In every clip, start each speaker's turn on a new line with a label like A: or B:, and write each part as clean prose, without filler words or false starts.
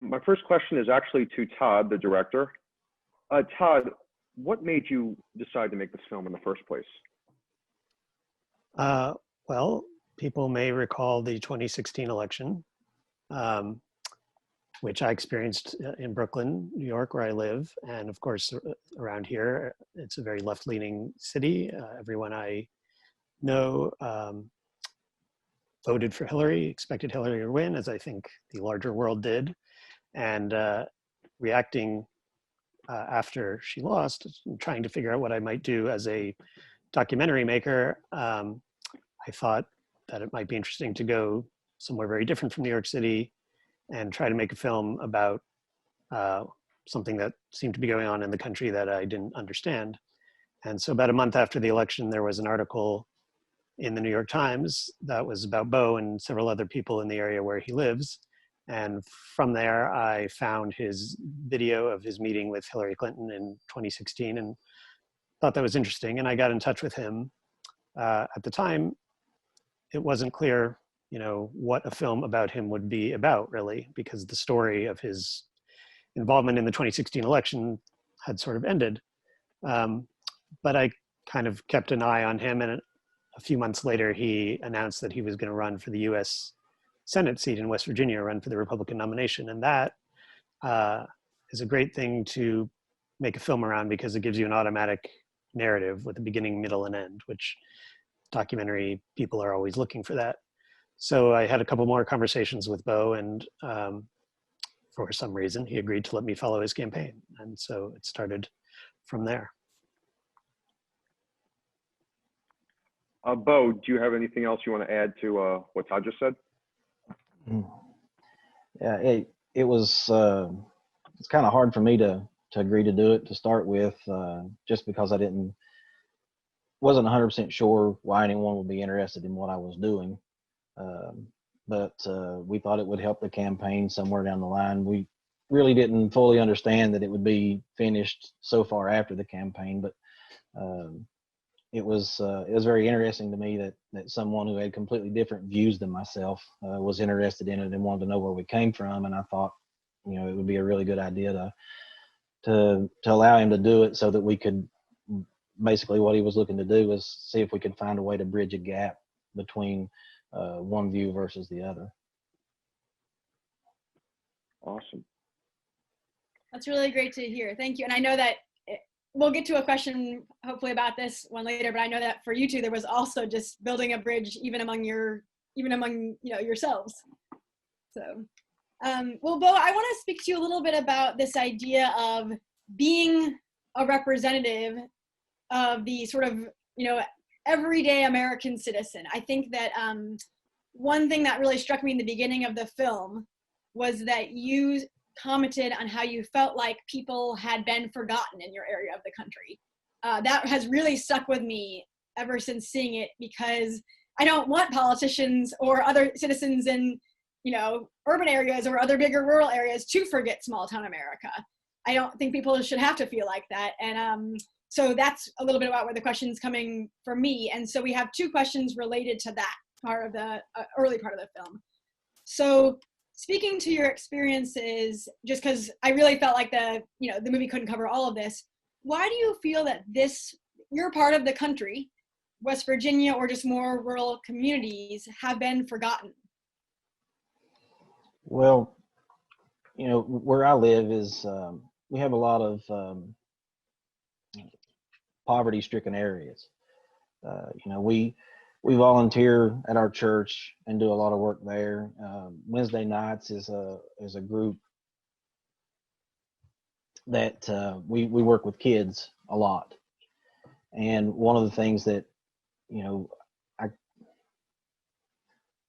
A: My first question is actually to Todd, the director. Todd, what made you decide to make this film in the first place?
B: Well, people may recall the 2016 election, which I experienced in Brooklyn, New York, where I live. And of course, around here, it's a very left-leaning city. Everyone I know voted for Hillary, expected Hillary to win, as I think the larger world did. And reacting after she lost, trying to figure out what I might do as a documentary maker, I thought that it might be interesting to go somewhere very different from New York City and try to make a film about something that seemed to be going on in the country that I didn't understand. And so about a month after the election, there was an article in the New York Times that was about Bo and several other people in the area where he lives. And from there, I found his video of his meeting with Hillary Clinton in 2016 and thought that was interesting. And I got in touch with him. At the time, it wasn't clear, what a film about him would be about, really, because the story of his involvement in the 2016 election had sort of ended. But I kind of kept an eye on him, and a few months later, he announced that he was going to run for the U.S. Senate seat in West Virginia, run for the Republican nomination. And that is a great thing to make a film around because it gives you an automatic narrative with a beginning, middle, and end, which documentary people are always looking for that. So I had a couple more conversations with Bo, and for some reason, he agreed to let me follow his campaign. And so it started from there.
A: Bo, do you have anything else you want to add to what Todd just said?
C: Yeah, it was it's kind of hard for me to agree to do it to start with, just because I wasn't 100% sure why anyone would be interested in what I was doing. But we thought it would help the campaign somewhere down the line. We really didn't fully understand that it would be finished so far after the campaign, but it was very interesting to me that someone who had completely different views than myself was interested in it and wanted to know where we came from. And I thought, it would be a really good idea to allow him to do it so that we could, basically what he was looking to do was see if we could find a way to bridge a gap between one view versus the other.
A: Awesome.
D: That's really great to hear. Thank you. And I know that we'll get to a question hopefully about this one later, but I know that for you two, there was also just building a bridge even among yourselves. So, well, Bo, I want to speak to you a little bit about this idea of being a representative of the sort of, everyday American citizen. I think that one thing that really struck me in the beginning of the film was that you commented on how you felt like people had been forgotten in your area of the country. That has really stuck with me ever since seeing it, because I don't want politicians or other citizens in, urban areas or other bigger rural areas to forget small town America. I don't think people should have to feel like that. And so that's a little bit about where the question's coming for me. And so we have two questions related to that part of the early part of the film. So speaking to your experiences, just because I really felt like the movie couldn't cover all of this, why do you feel that your part of the country, West Virginia or just more rural communities, have been forgotten?
C: Well, where I live is, we have a lot of poverty-stricken areas. We volunteer at our church and do a lot of work there. Wednesday nights is a group that we work with kids a lot. And one of the things that,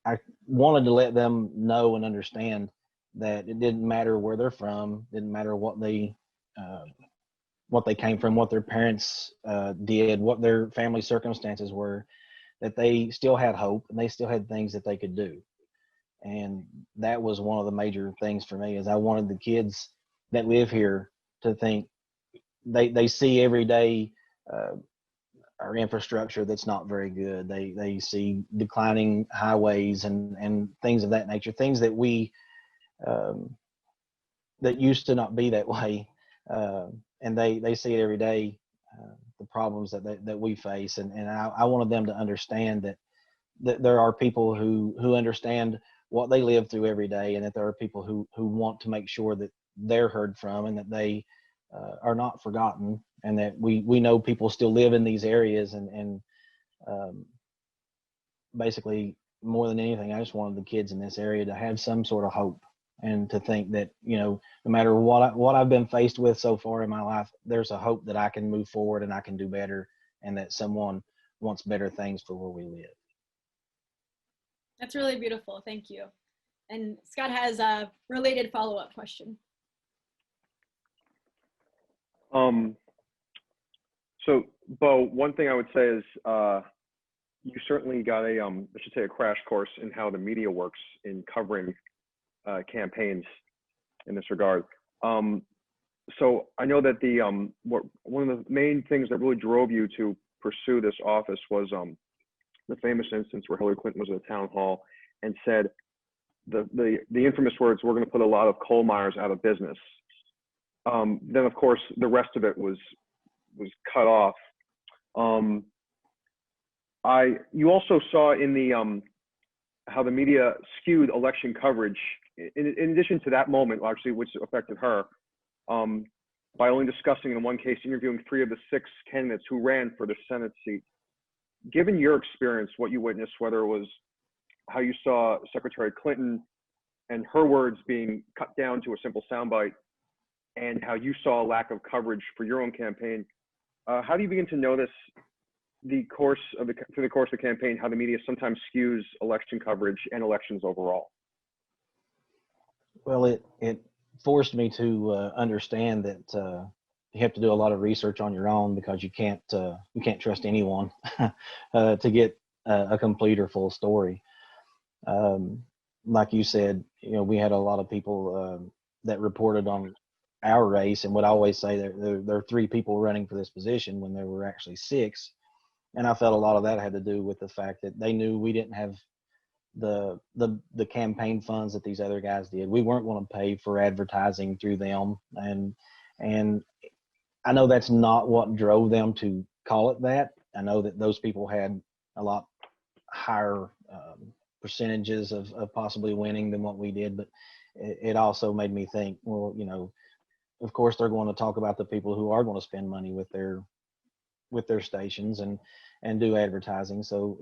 C: I wanted to let them know and understand that it didn't matter where they're from, didn't matter what they came from, what their parents did, what their family circumstances were, that they still had hope and they still had things that they could do. And that was one of the major things for me, is I wanted the kids that live here to think they see every day our infrastructure that's not very good. They see declining highways and things of that nature, things that we that used to not be that way, and they see it every day, the problems that we face, and I wanted them to understand that there are people who understand what they live through every day, and that there are people who want to make sure that they're heard from, and that they are not forgotten, and that we know people still live in these areas, and basically, more than anything, I just wanted the kids in this area to have some sort of hope, and to think that, no matter what I've been faced with so far in my life, there's a hope that I can move forward and I can do better, and that someone wants better things for where we live.
D: That's really beautiful. Thank you. And Scott has a related follow-up question.
A: So, Bo, one thing I would say is you certainly got a crash course in how the media works in covering campaigns in this regard. So I know that one of the main things that really drove you to pursue this office was the famous instance where Hillary Clinton was at a town hall and said the infamous words, "We're going to put a lot of coal miners out of business." Then, of course, the rest of it was cut off. You also saw in the how the media skewed election coverage. In addition to that moment, actually, which affected her, by only discussing, in one case, interviewing 3 of the 6 candidates who ran for the Senate seat. Given your experience, what you witnessed, whether it was how you saw Secretary Clinton and her words being cut down to a simple soundbite, and how you saw a lack of coverage for your own campaign, how do you begin to notice through the course of the campaign, how the media sometimes skews election coverage and elections overall?
C: Well, it forced me to understand that you have to do a lot of research on your own, because you can't trust anyone to get a complete or full story. Like you said, we had a lot of people that reported on our race, and would always say there are 3 people running for this position when there were actually 6. And I felt a lot of that had to do with the fact that they knew we didn't have the campaign funds that these other guys did. We weren't going to pay for advertising through them, and I know that's not what drove them to call it that. I know that those people had a lot higher percentages of possibly winning than what we did, but it also made me think, well, of course they're going to talk about the people who are going to spend money with their stations and do advertising. So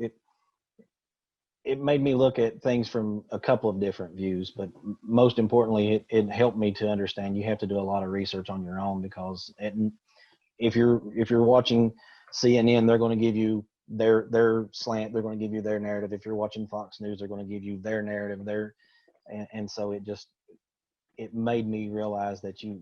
C: it made me look at things from a couple of different views, but most importantly, it helped me to understand you have to do a lot of research on your own, because if you're watching CNN, they're going to give you their slant, they're going to give you their narrative. If you're watching Fox News, they're going to give you their narrative, and so it made me realize that you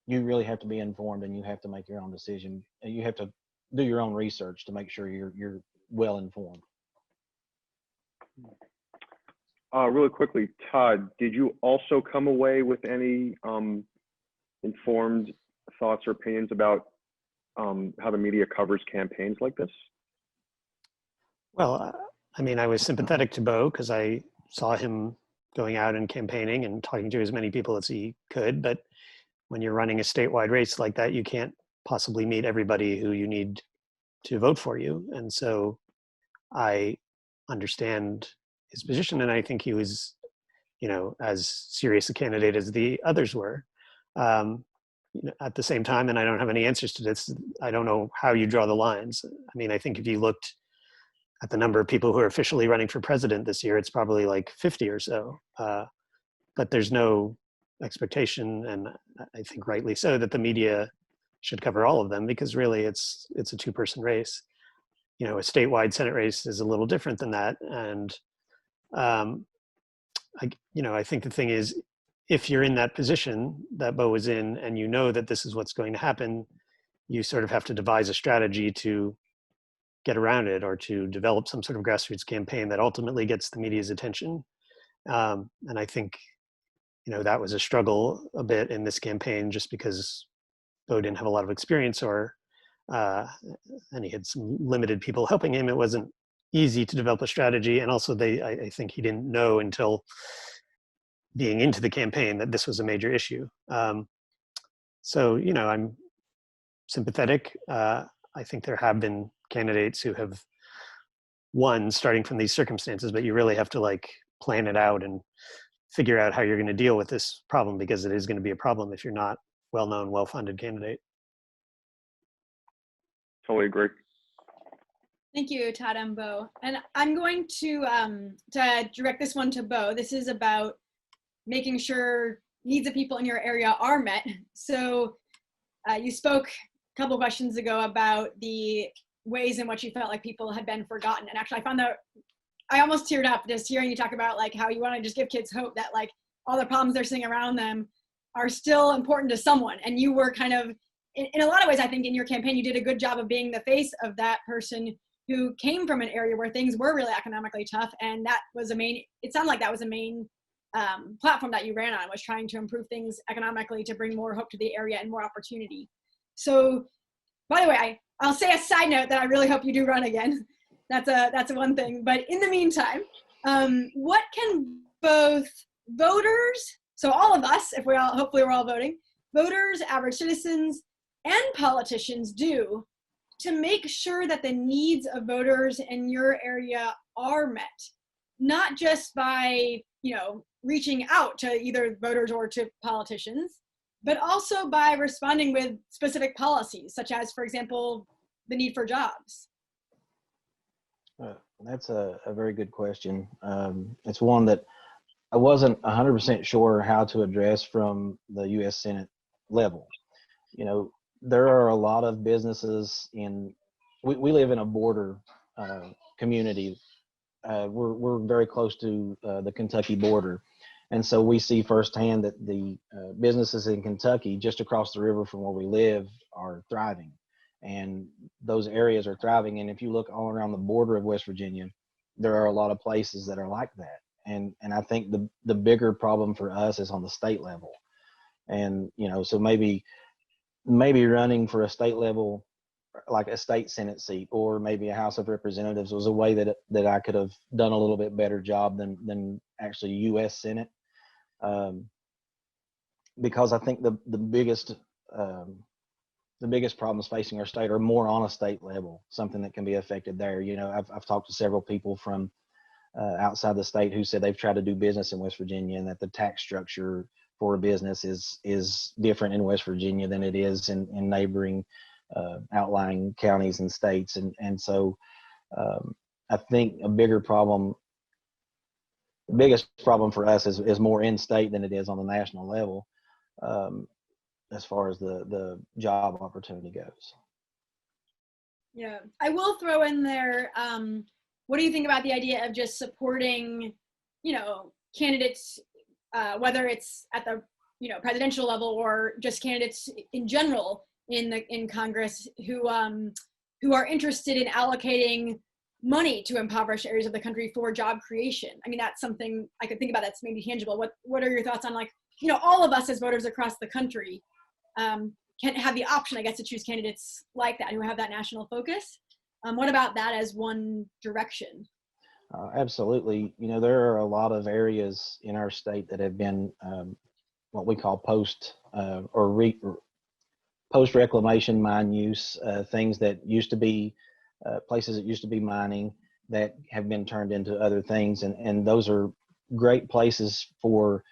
C: really have to be informed, and you have to make your own decision, and you have to do your own research to make sure you're well informed.
A: Really quickly, Todd, did you also come away with any informed thoughts or opinions about how the media covers campaigns like this?
B: Well, I was sympathetic to Bo, because I saw him going out and campaigning and talking to as many people as he could. But when you're running a statewide race like that, you can't possibly meet everybody who you need to vote for you. And so I understand his position, and I think he was, as serious a candidate as the others were. At the same time, and I don't have any answers to this, I don't know how you draw the lines. I think if you looked at the number of people who are officially running for president this year, it's probably like 50 or so. But there's no expectation, and I think rightly so, that the media should cover all of them, because really it's a 2-person race. A statewide Senate race is a little different than that. And I think the thing is, if you're in that position that Bo was in, and you know that this is what's going to happen, you sort of have to devise a strategy to get around it, or to develop some sort of grassroots campaign that ultimately gets the media's attention. And I think, that was a struggle a bit in this campaign, just because Bo didn't have a lot of experience, and he had some limited people helping him. It wasn't easy to develop a strategy. And also I think he didn't know until being into the campaign that this was a major issue. So, you know, I'm sympathetic. I think there have been candidates who have won starting from these circumstances, but you really have to like plan it out and figure out how you're going to deal with this problem, because it is going to be a problem if you're not well-known, well-funded candidate.
A: Totally agree.
D: Thank you, Todd and Bo. And I'm going to direct this one to Bo. This is about making sure needs of people in your area are met. So you spoke a couple of questions ago about the ways in which you felt like people had been forgotten. And actually I found that I almost teared up just hearing you talk about like how you want to just give kids hope that like all the problems they're seeing around them are still important to someone. And you were kind of, in a lot of ways, I think in your campaign, you did a good job of being the face of that person who came from an area where things were really economically tough. And that was it sounded like that was a main platform that you ran on, was trying to improve things economically to bring more hope to the area and more opportunity. So, by the way, I'll say a side note that I really hope you do run again. That's a one thing. But in the meantime, what can both voters, so all of us, if hopefully we're all voting, voters, average citizens, and politicians do to make sure that the needs of voters in your area are met, not just by, you know, reaching out to either voters or to politicians, but also by responding with specific policies, such as, for example, the need for jobs?
C: That's a very good question. It's one that I wasn't 100% sure how to address from the U.S. Senate level. You know, there are a lot of businesses we live in a border community. We're very close to the Kentucky border. And so we see firsthand that the businesses in Kentucky, just across the river from where we live, are thriving. And those areas are thriving. And if you look all around the border of West Virginia, there are a lot of places that are like that. And I think the bigger problem for us is on the state level. And, you know, so maybe running for a state level, like a state Senate seat, or maybe a House of Representatives, was a way that I could have done a little bit better job than actually U.S. Senate. Because I think the biggest problems facing our state are more on a state level, something that can be affected there. You know, I've talked to several people from outside the state who said they've tried to do business in West Virginia, and that the tax structure for a business is different in West Virginia than it is in neighboring outlying counties and states. And so I think the biggest problem for us is more in state than it is on the national level. As far as the job opportunity goes.
D: Yeah, I will throw in there, what do you think about the idea of just supporting, you know, candidates, whether it's at the, you know, presidential level or just candidates in general in Congress who are interested in allocating money to impoverished areas of the country for job creation? I mean, that's something I could think about that's maybe tangible. What are your thoughts on, like, you know, all of us as voters across the country can have the option, I guess, to choose candidates like that who have that national focus? What about that as one direction?
C: Absolutely. You know, there are a lot of areas in our state that have been what we call post reclamation mine use, things that used to be places that used to be mining that have been turned into other things. And those are great places for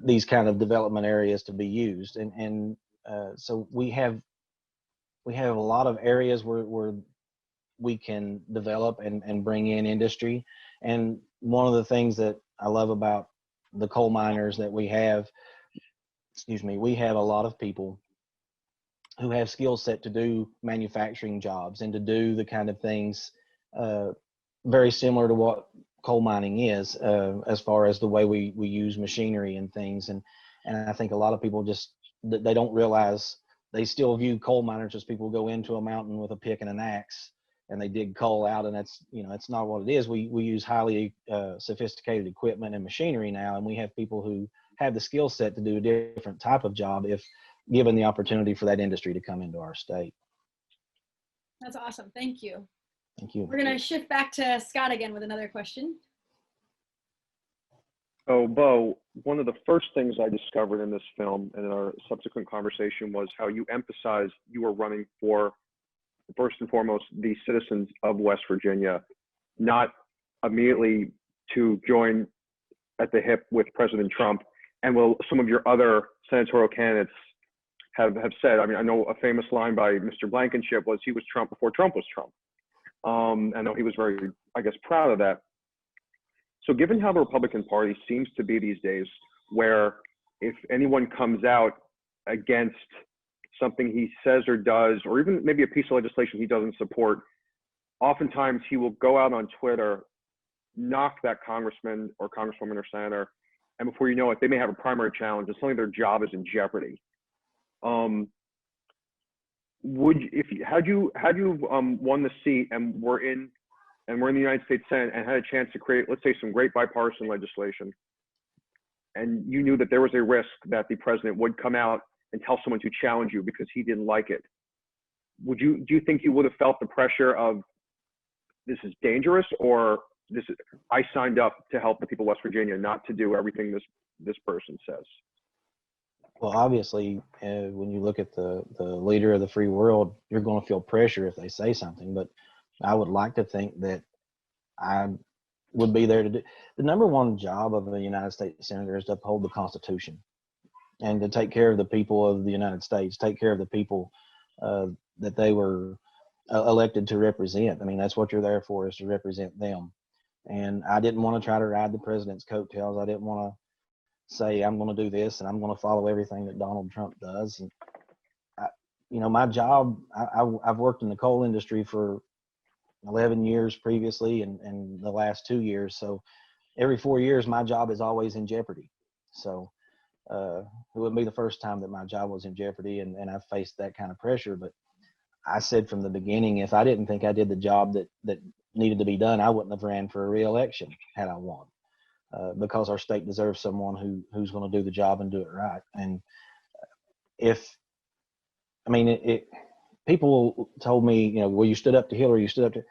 C: these kind of development areas to be used. And so we have a lot of areas where we can develop and bring in industry. And one of the things that I love about the coal miners that we have a lot of people who have skill set to do manufacturing jobs and to do the kind of things very similar to what coal mining is, as far as the way we use machinery and things. And I think a lot of people they don't realize, they still view coal miners as people go into a mountain with a pick and an axe and they dig coal out, and that's, you know, it's not what it is. We use highly sophisticated equipment and machinery now, and we have people who have the skill set to do a different type of job if given the opportunity for that industry to come into our state.
D: That's awesome. Thank you.
C: Thank you.
D: We're going to shift back to Scott again with another question.
A: So, Bo, one of the first things I discovered in this film and in our subsequent conversation was how you emphasized you were running for, first and foremost, the citizens of West Virginia, not immediately to join at the hip with President Trump. And will some of your other senatorial candidates have said, I mean, I know a famous line by Mr. Blankenship was he was Trump before Trump was Trump. I know he was very, I guess, proud of that. So given how the Republican Party seems to be these days, where if anyone comes out against something he says or does, or even maybe a piece of legislation he doesn't support, oftentimes he will go out on Twitter, knock that congressman or congresswoman or senator, and before you know it, they may have a primary challenge, and suddenly their job is in jeopardy. Had you won the seat and we're in the United States Senate and had a chance to create, let's say, some great bipartisan legislation, and you knew that there was a risk that the president would come out and tell someone to challenge you because he didn't like it, do you think you would have felt the pressure of this is dangerous, or I signed up to help the people of West Virginia, not to do everything this person says?
C: Well, obviously, when you look at the leader of the free world, you're going to feel pressure if they say something. But I would like to think that I would be there to do. The number one job of a United States senator is to uphold the Constitution and to take care of the people of the United States, take care of the people that they were elected to represent. I mean, that's what you're there for, is to represent them. And I didn't want to try to ride the president's coattails. I didn't want to say I'm going to do this and I'm going to follow everything that Donald Trump does. And my job, I've worked in the coal industry for 11 years previously and the last 2 years. So every 4 years, my job is always in jeopardy. So it wouldn't be the first time that my job was in jeopardy, and I've faced that kind of pressure. But I said from the beginning, if I didn't think I did the job that needed to be done, I wouldn't have ran for a re-election had I won. Because our state deserves someone who's going to do the job and do it right. And people told me, well, you stood up to Hillary, you stood up to.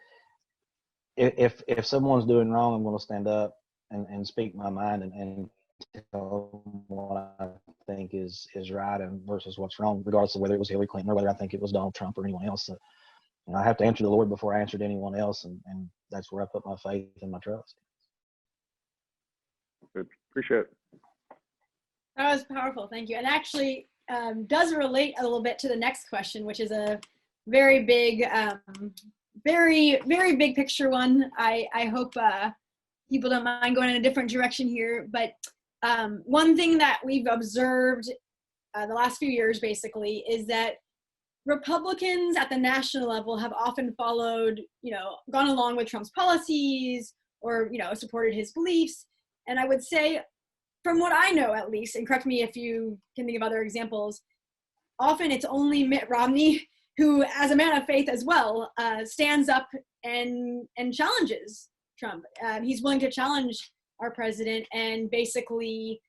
C: If someone's doing wrong, I'm going to stand up and speak my mind and tell them what I think is right and versus what's wrong, regardless of whether it was Hillary Clinton or whether I think it was Donald Trump or anyone else. So, I have to answer the Lord before I answered anyone else, and that's where I put my faith and my trust.
A: Good. Appreciate it.
D: That was powerful. Thank you. And actually does relate a little bit to the next question, which is a very big, very, very big picture one. I hope people don't mind going in a different direction here. But one thing that we've observed the last few years, basically, is that Republicans at the national level have often followed, gone along with Trump's policies or, supported his beliefs. And I would say, from what I know at least, and correct me if you can think of other examples, often it's only Mitt Romney who, as a man of faith as well, stands up and challenges Trump. He's willing to challenge our president and basically,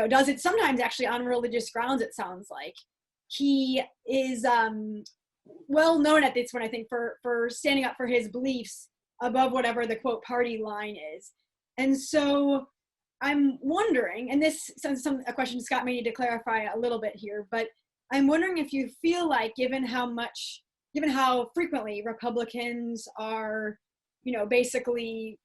D: does it sometimes actually on religious grounds, it sounds like. He is well known at this point, I think, for standing up for his beliefs above whatever the quote party line is. And so I'm wondering, and this is a question Scott may need to clarify a little bit here, but I'm wondering if you feel like, given how frequently Republicans are, basically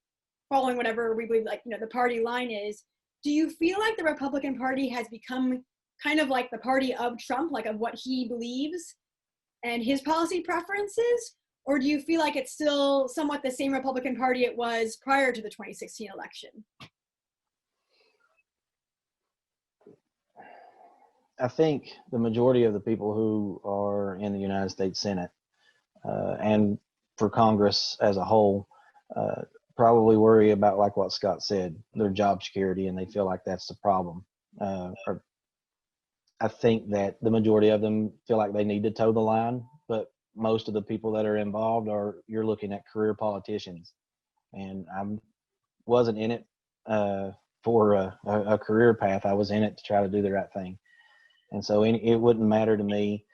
D: following whatever we believe, the party line is, do you feel like the Republican Party has become kind of like the party of Trump, like of what he believes and his policy preferences? Or do you feel like it's still somewhat the same Republican Party it was prior to the 2016 election?
C: I think the majority of the people who are in the United States Senate and for Congress as a whole probably worry about, like what Scott said, their job security, and they feel like that's the problem. I think that the majority of them feel like they need to toe the line, but most of the people that are involved you're looking at career politicians, and I wasn't in it for a career path. I was in it to try to do the right thing. And so it wouldn't matter to me,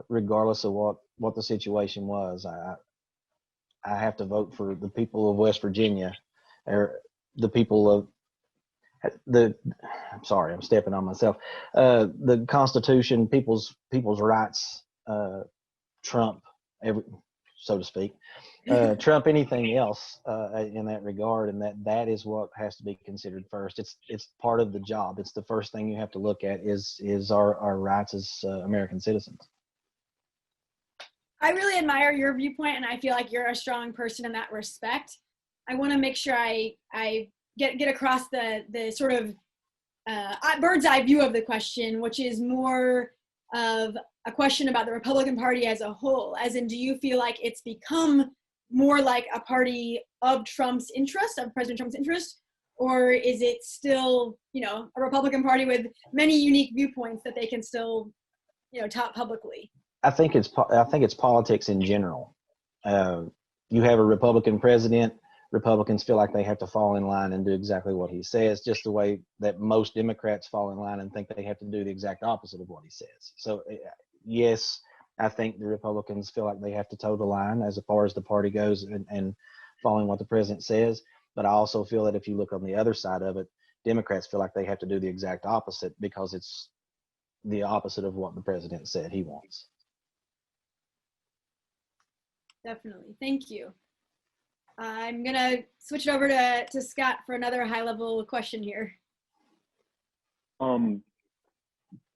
C: regardless of what the situation was. I have to vote for the people of West Virginia, or the people of I'm sorry, I'm stepping on myself. The Constitution, people's rights, trump every, so to speak, trump anything else in that regard, and that is what has to be considered first. It's part of the job. It's the first thing you have to look at is our rights as American citizens.
D: I really admire your viewpoint, and I feel like you're a strong person in that respect. I want to make sure I get across the sort of bird's eye view of the question, which is more of a question about the Republican Party as a whole. As in, do you feel like it's become more like a party of Trump's interest, of President Trump's interest, or is it still, a Republican Party with many unique viewpoints that they can still, tout publicly?
C: I think it's politics in general. You have a Republican president. Republicans feel like they have to fall in line and do exactly what he says, just the way that most Democrats fall in line and think they have to do the exact opposite of what he says. So, yes, I think the Republicans feel like they have to toe the line as far as the party goes and following what the president says. But I also feel that if you look on the other side of it, Democrats feel like they have to do the exact opposite because it's the opposite of what the president said he wants.
D: Definitely. Thank you. I'm going to switch it over to Scott for another high-level question here.
A: Bo,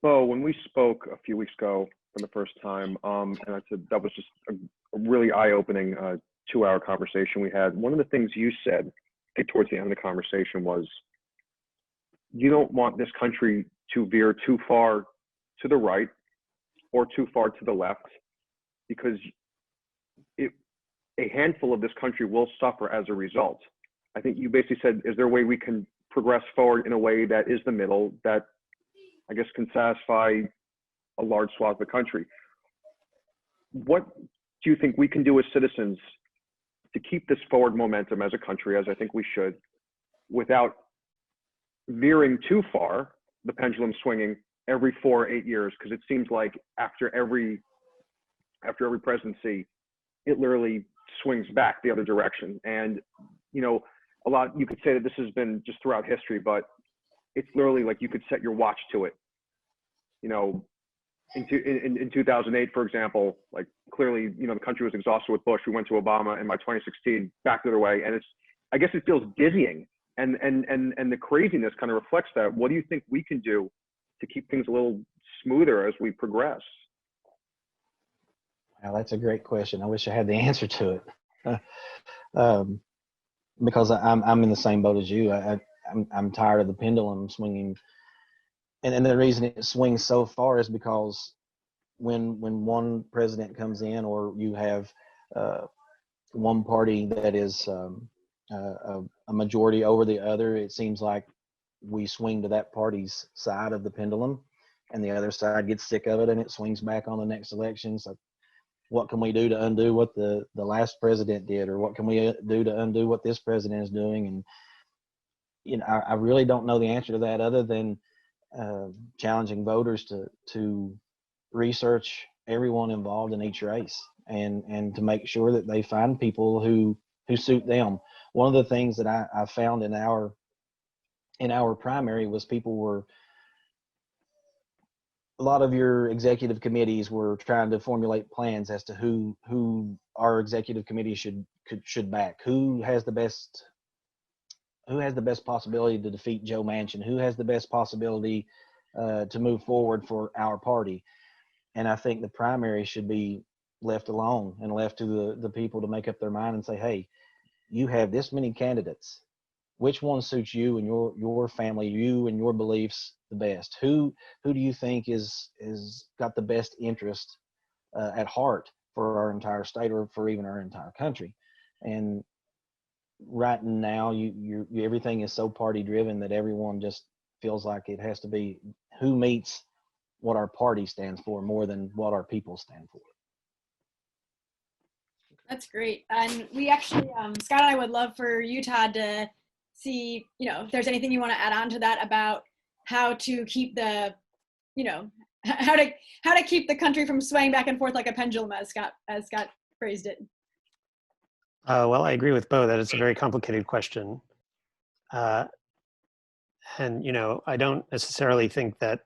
A: when we spoke a few weeks ago for the first time, and I said that was just a really eye-opening 2-hour conversation we had. One of the things you said, I think towards the end of the conversation, was you don't want this country to veer too far to the right or too far to the left, because a handful of this country will suffer as a result. I think you basically said, is there a way we can progress forward in a way that is the middle, that I guess can satisfy a large swath of the country? What do you think we can do as citizens to keep this forward momentum as a country, as I think we should, without veering too far, the pendulum swinging every 4 or 8 years? Because it seems like after every presidency, it literally swings back the other direction. And, a lot, you could say that this has been just throughout history, but it's literally like you could set your watch to it. In 2008, for example, like clearly, the country was exhausted with Bush. We went to Obama, and by 2016, back the other way. And I guess it feels dizzying. And the craziness kind of reflects that. What do you think we can do to keep things a little smoother as we progress?
C: Well, that's a great question. I wish I had the answer to it, because I'm in the same boat as you. I'm tired of the pendulum swinging, and the reason it swings so far is because when one president comes in, or you have one party that is a majority over the other, it seems like we swing to that party's side of the pendulum, and the other side gets sick of it, and it swings back on the next election. So what can we do to undo what the last president did, or what can we do to undo what this president is doing? And I really don't know the answer to that, other than challenging voters to research everyone involved in each race, and to make sure that they find people who suit them. One of the things that I found in our primary was a lot of your executive committees were trying to formulate plans as to who our executive committee should back, who has the best possibility to defeat Joe Manchin, who has the best possibility to move forward for our party. And I think the primary should be left alone and left to the people to make up their mind and say, hey, you have this many candidates. Which one suits you and your family, you and your beliefs the best? Who do you think is got the best interest at heart for our entire state, or for even our entire country? And right now, you everything is so party driven that everyone just feels like it has to be who meets what our party stands for more than what our people stand for.
D: That's great. And we actually, Scott and I would love for you, Todd, to see, if there's anything you want to add on to that about how to keep the, how to keep the country from swaying back and forth like a pendulum, as Scott phrased it.
B: Well, I agree with Bo that it's a very complicated question. And, I don't necessarily think that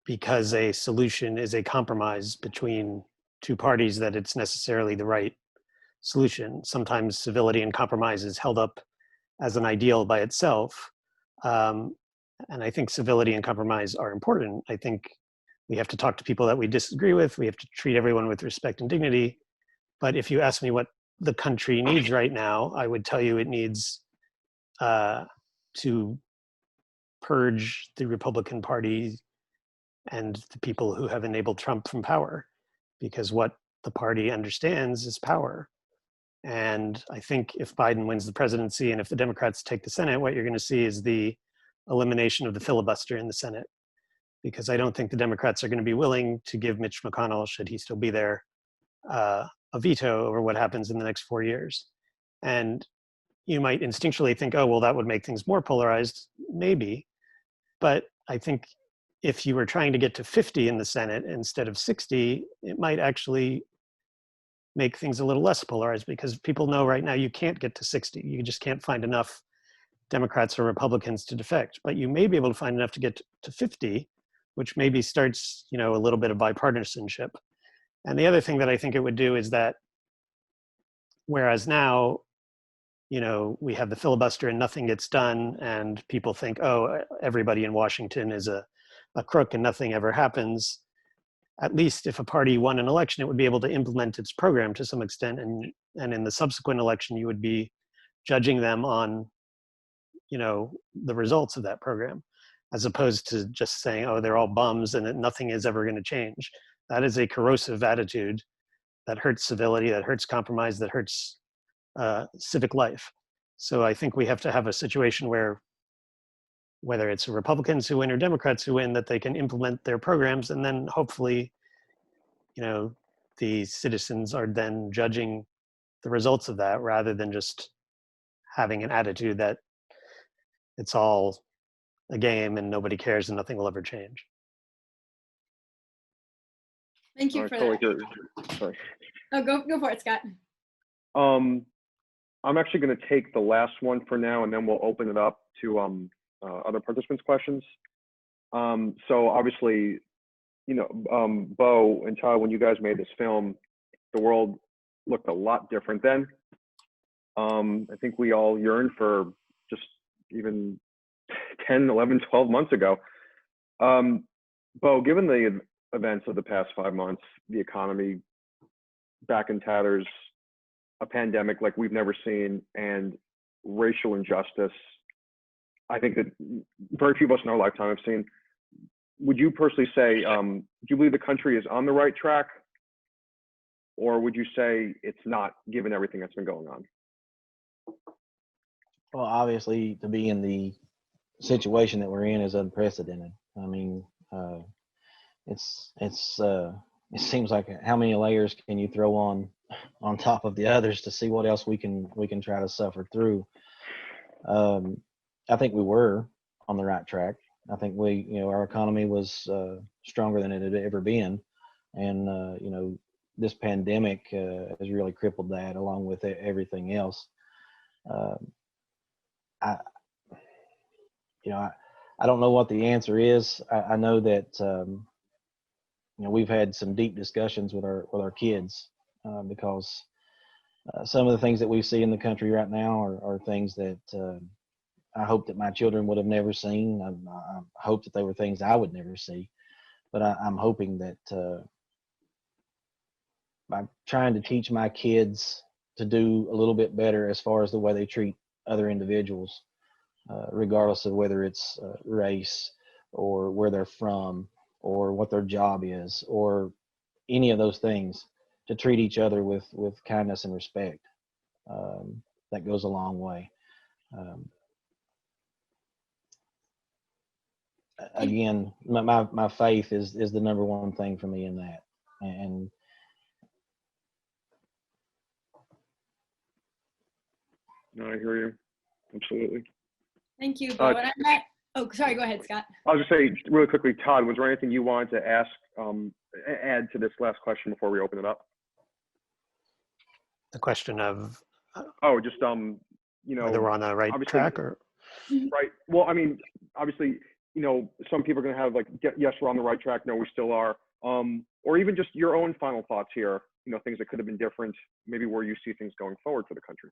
B: because a solution is a compromise between two parties that it's necessarily the right solution. Sometimes civility and compromise is held up as an ideal by itself. And I think civility and compromise are important. I think we have to talk to people that we disagree with. We have to treat everyone with respect and dignity. But if you ask me what the country needs right now, I would tell you it needs to purge the Republican Party and the people who have enabled Trump from power, because what the party understands is power. And I think if Biden wins the presidency and if the Democrats take the Senate, what you're going to see is the elimination of the filibuster in the Senate, because I don't think the Democrats are going to be willing to give Mitch McConnell, should he still be there, a veto over what happens in the next 4 years. And you might instinctually think, oh, well, that would make things more polarized. Maybe. But I think if you were trying to get to 50 in the Senate instead of 60, it might actually make things a little less polarized, because people know right now you can't get to 60. You just can't find enough Democrats or Republicans to defect. But you may be able to find enough to get to 50, which maybe starts, a little bit of bipartisanship. And the other thing that I think it would do is that, whereas now, we have the filibuster and nothing gets done, and people think, oh, everybody in Washington is a crook and nothing ever happens. At least if a party won an election, it would be able to implement its program to some extent. And in the subsequent election, you would be judging them on, the results of that program, as opposed to just saying, oh, they're all bums and that nothing is ever going to change. That is a corrosive attitude that hurts civility, that hurts compromise, that hurts civic life. So I think we have to have a situation where, whether it's Republicans who win or Democrats who win, that they can implement their programs, and then hopefully, the citizens are then judging the results of that, rather than just having an attitude that it's all a game and nobody cares and nothing will ever change.
D: Thank you for that.
A: Sorry.
D: Oh, go for it, Scott.
A: I'm actually going to take the last one for now, and then we'll open it up to other participants' questions. So obviously, Bo and Todd, when you guys made this film, the world looked a lot different then. I think we all yearned for just even 10, 11, 12 months ago. Bo, given the events of the past 5 months, the economy back in tatters, a pandemic like we've never seen, and racial injustice, I think that very few of us in our lifetime have seen. Would you personally say, do you believe the country is on the right track, or would you say it's not, given everything that's been going on?
C: Well, obviously, to be in the situation that we're in is unprecedented. I mean, it seems like how many layers can you throw on top of the others to see what else we can try to suffer through. I think we were on the right track. I think our economy was stronger than it had ever been, and this pandemic has really crippled that, along with everything else. I don't know what the answer is. I know that we've had some deep discussions with our kids because some of the things that we see in the country right now are things that I hope that my children would have never seen. I hope that they were things I would never see. But I'm hoping that by trying to teach my kids to do a little bit better as far as the way they treat other individuals, regardless of whether it's race or where they're from or what their job is or any of those things, to treat each other with kindness and respect. That goes a long way. Again, my faith is the number one thing for me in that. And
A: no, I hear you. Absolutely.
D: Thank you, Bo. Oh, sorry, go ahead, Scott.
A: I was just saying really quickly, Todd, was there anything you wanted to ask, add to this last question before we open it up?
B: The question of
A: whether
B: we're on the right track, or
A: Right. Well, I mean, obviously, you know, some people are going to have like, yes, we're on the right track. No, we still are. Or even just your own final thoughts here, you know, things that could have been different, maybe where you see things going forward for the country.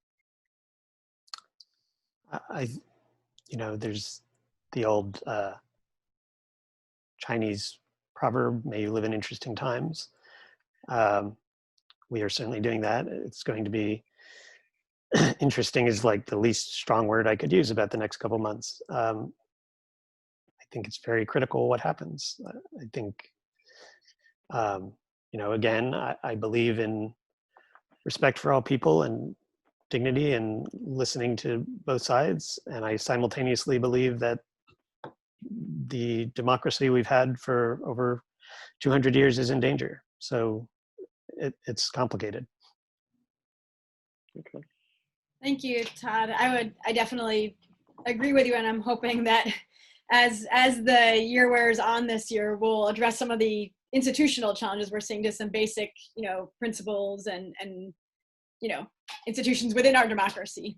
B: You know, there's the old Chinese proverb, may you live in interesting times. We are certainly doing that. It's going to be interesting is like the least strong word I could use about the next couple months. I think it's very critical what happens. I think, you know, again, I believe in respect for all people and dignity and listening to both sides. And I simultaneously believe that the democracy we've had for over 200 years is in danger. So it's complicated.
A: Okay.
D: Thank you, Todd. I definitely agree with you, and I'm hoping that as the year wears on this year, we'll address some of the institutional challenges we're seeing to some basic, you know, principles and you know, institutions within our democracy.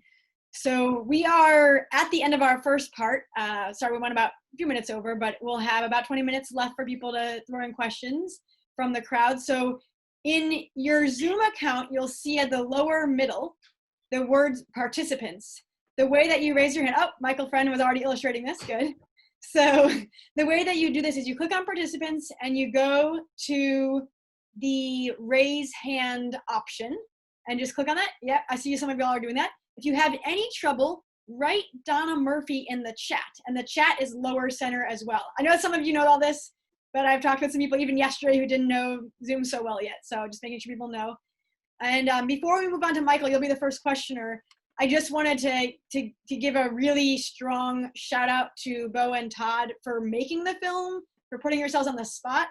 D: So we are at the end of our first part. Sorry, we went about a few minutes over, but we'll have about 20 minutes left for people to throw in questions from the crowd. So in your Zoom account, you'll see at the lower middle the words participants. The way that you raise your hand, oh, Michael Friend was already illustrating this, good. So the way that you do this is you click on participants and you go to the raise hand option and just click on that. Yeah, I see some of y'all are doing that. If you have any trouble, write Donna Murphy in the chat, and the chat is lower center as well. I know some of you know all this, but I've talked with some people even yesterday who didn't know Zoom so well yet, so just making sure people know. And before we move on to Michael, you'll be the first questioner. I just wanted to give a really strong shout out to Bo and Todd for making the film, for putting yourselves on the spot,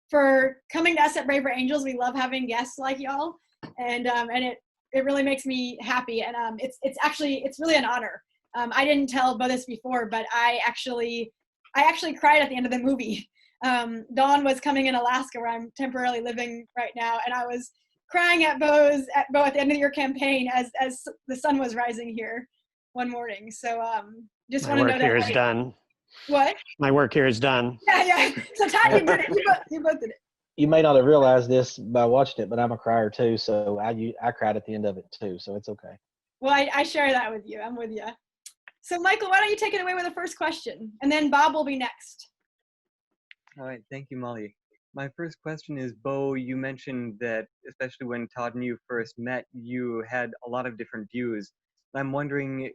D: for coming to us at Braver Angels. We love having guests like y'all, and it really makes me happy. And it's really an honor. I didn't tell Bo this before, but I actually cried at the end of the movie. Dawn was coming in Alaska, where I'm temporarily living right now, and I was crying at Bo at the end of your campaign as the sun was rising here one morning. So just want to know that.
B: My work here is done.
D: What?
B: My work here is done.
D: Yeah. So Todd, you did it. You both did it.
C: You may not have realized this by watching it, but I'm a crier too, so I cried at the end of it too, so it's okay.
D: Well, I share that with you. I'm with you. So Michael, why don't you take it away with the first question, and then Bob will be next.
E: All right, thank you, Molly. My first question is, Bo, you mentioned that, especially when Todd and you first met, you had a lot of different views. I'm wondering,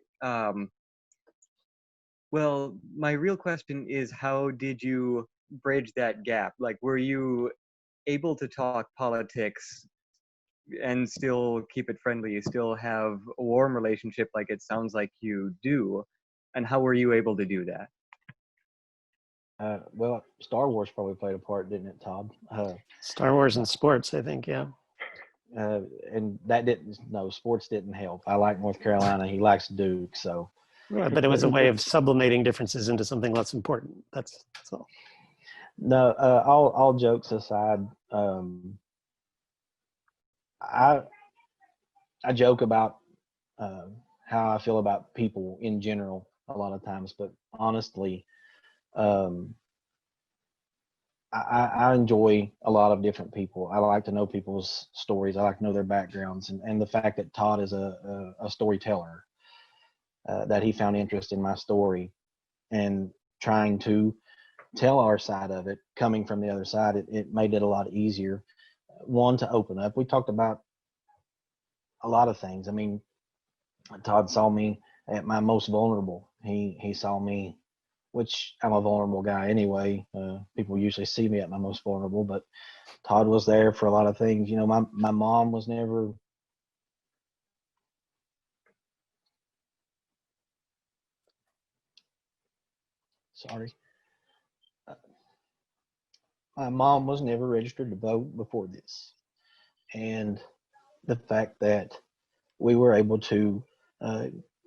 E: well, my real question is, how did you bridge that gap? Like, were you able to talk politics and still keep it friendly, still have a warm relationship like it sounds like you do? And how were you able to do that?
C: Well, Star Wars probably played a part, didn't it, Todd?
B: Star Wars and sports, I think, yeah.
C: And that sports didn't help. I like North Carolina. He likes Duke, so.
B: Right, but it was a way of sublimating differences into something less important. That's all.
C: No, all jokes aside, I joke about how I feel about people in general a lot of times, but honestly, I enjoy a lot of different people. I like to know people's stories. I like to know their backgrounds, and the fact that Todd is a storyteller, that he found interest in my story and trying to tell our side of it, coming from the other side, it made it a lot easier. One, to open up. We talked about a lot of things. I mean, Todd saw me at my most vulnerable. He saw me, which I'm a vulnerable guy anyway. People usually see me at my most vulnerable, but Todd was there for a lot of things. You know, my mom was never. Sorry. My mom was never registered to vote before this. And the fact that we were able to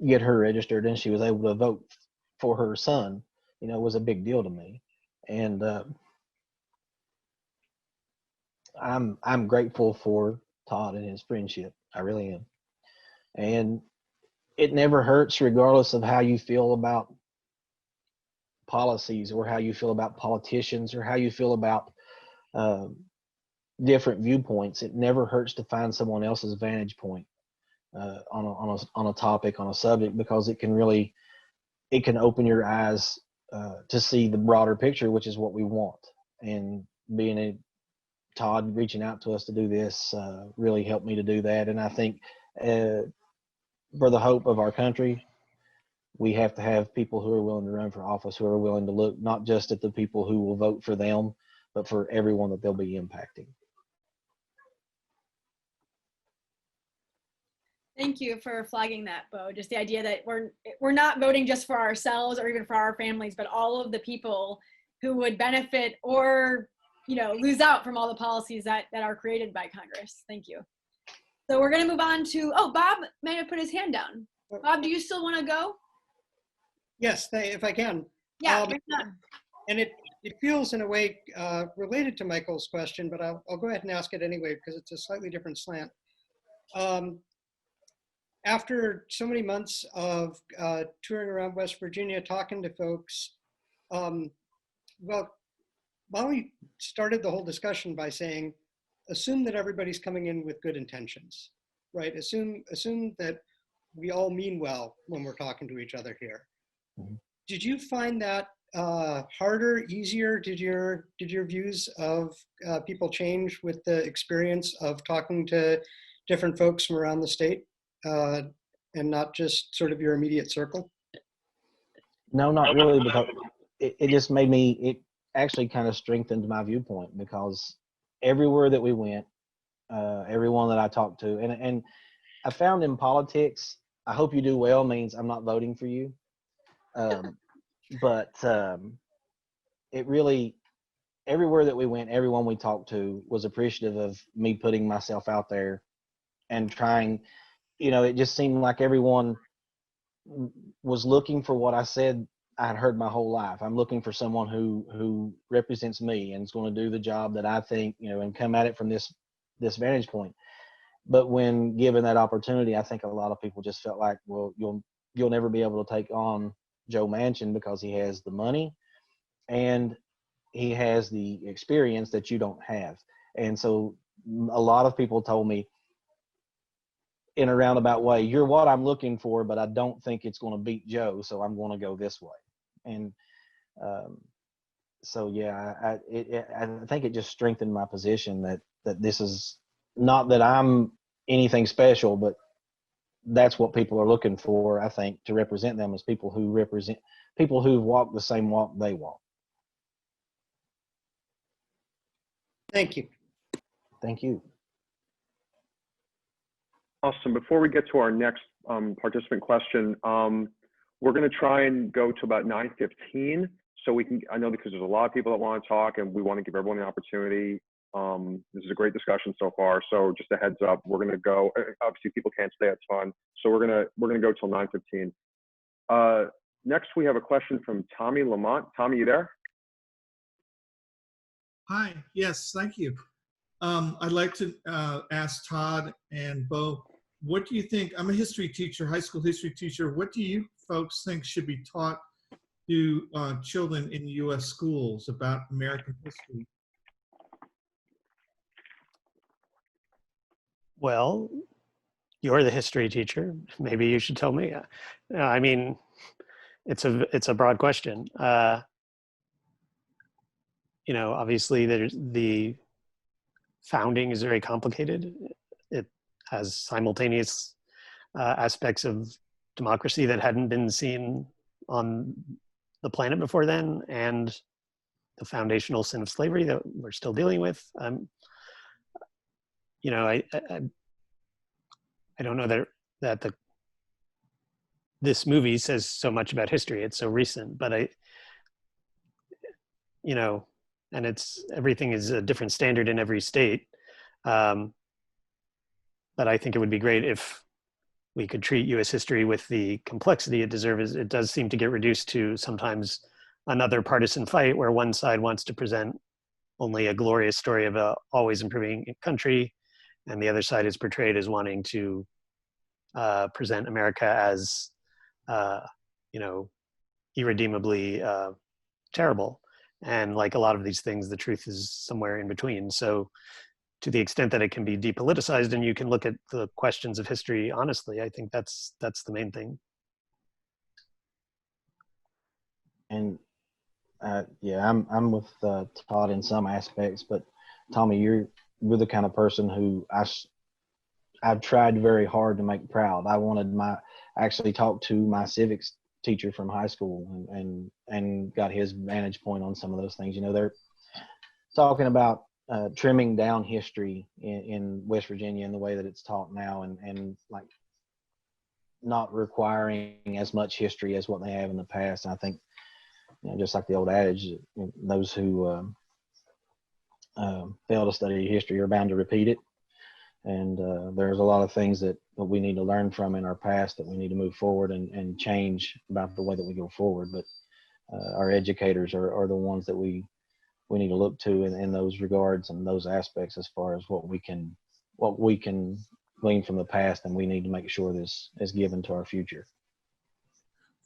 C: get her registered and she was able to vote for her son, you know, was a big deal to me. And I'm grateful for Todd and his friendship. I really am. And it never hurts, regardless of how you feel about policies or how you feel about politicians or how you feel about uh, different viewpoints. It never hurts to find someone else's vantage point on a topic, on a subject, because it can open your eyes to see the broader picture, which is what we want. And Todd reaching out to us to do this really helped me to do that. And I think for the hope of our country, we have to have people who are willing to run for office, who are willing to look not just at the people who will vote for them, but for everyone that they'll be impacting.
D: Thank you for flagging that, Bo. Just the idea that we're not voting just for ourselves or even for our families, but all of the people who would benefit or, you know, lose out from all the policies that are created by Congress. Thank you. So we're going to move on to, oh, Bob may have put his hand down. Bob, do you still want to go?
F: Yes, if I can.
D: Yeah, bring it on.
F: And it feels in a way related to Michael's question, but I'll go ahead and ask it anyway because it's a slightly different slant. After so many months of touring around West Virginia, talking to folks, well, Molly started the whole discussion by saying, assume that everybody's coming in with good intentions, right? Assume that we all mean well when we're talking to each other here. Mm-hmm. Did you find that harder, easier? Did your views of people change with the experience of talking to different folks from around the state and not just sort of your immediate circle?
C: No, not really, because it just made me, it actually kind of strengthened my viewpoint, because everywhere that we went, everyone that I talked to, and I found in politics, I hope you do well means I'm not voting for you. But it really, everywhere that we went, everyone we talked to was appreciative of me putting myself out there and trying, you know, it just seemed like everyone was looking for what I said I had heard my whole life. I'm looking for someone who represents me and is going to do the job that I think, you know, and come at it from this vantage point. But when given that opportunity, I think a lot of people just felt like, well, you'll never be able to take on Joe Manchin because he has the money and he has the experience that you don't have. And so a lot of people told me in a roundabout way, you're what I'm looking for, but I don't think it's going to beat Joe, so I'm going to go this way. And so, yeah, I think it just strengthened my position that this is not that I'm anything special, but that's what people are looking for, I think, to represent them, as people who represent people who've walked the same walk they walk.
F: Thank you.
C: Thank you.
A: Awesome. Before we get to our next participant question, we're going to try and go to about 9:15, so we can, I know because there's a lot of people that want to talk and we want to give everyone the opportunity. This is a great discussion so far. So just a heads up, we're going to go, obviously people can't stay, it's fun. So we're going to go till 9:15. Next, we have a question from Tommy Lamont. Tommy, you there?
G: Hi, yes, thank you. I'd like to ask Todd and Bo, what do you think, I'm a history teacher, high school history teacher, what do you folks think should be taught to children in U.S. schools about American history?
B: Well, you're the history teacher. Maybe you should tell me. I mean, it's a broad question. You know, obviously the founding is very complicated. It has simultaneous aspects of democracy that hadn't been seen on the planet before then, and the foundational sin of slavery that we're still dealing with. You know, I don't know that this movie says so much about history. It's so recent, but you know, and everything is a different standard in every state. But I think it would be great if we could treat U.S. history with the complexity it deserves. It does seem to get reduced to sometimes another partisan fight where one side wants to present only a glorious story of a always improving country, and the other side is portrayed as wanting to present America as, you know, irredeemably terrible. And like a lot of these things, the truth is somewhere in between. So to the extent that it can be depoliticized and you can look at the questions of history honestly, I think that's the main thing.
C: And yeah, I'm with Todd in some aspects, but Tommy, you're the kind of person who I've tried very hard to make proud. I actually talked to my civics teacher from high school and got his vantage point on some of those things. You know, they're talking about trimming down history in West Virginia in the way that it's taught now, and like not requiring as much history as what they have in the past. And I think, you know, just like the old adage, those who fail to study history are bound to repeat it. And there's a lot of things that we need to learn from in our past that we need to move forward and change about the way that we go forward. But our educators are the ones that we need to look to in those regards and those aspects as far as what we can glean from the past, and we need to make sure this is given to our future.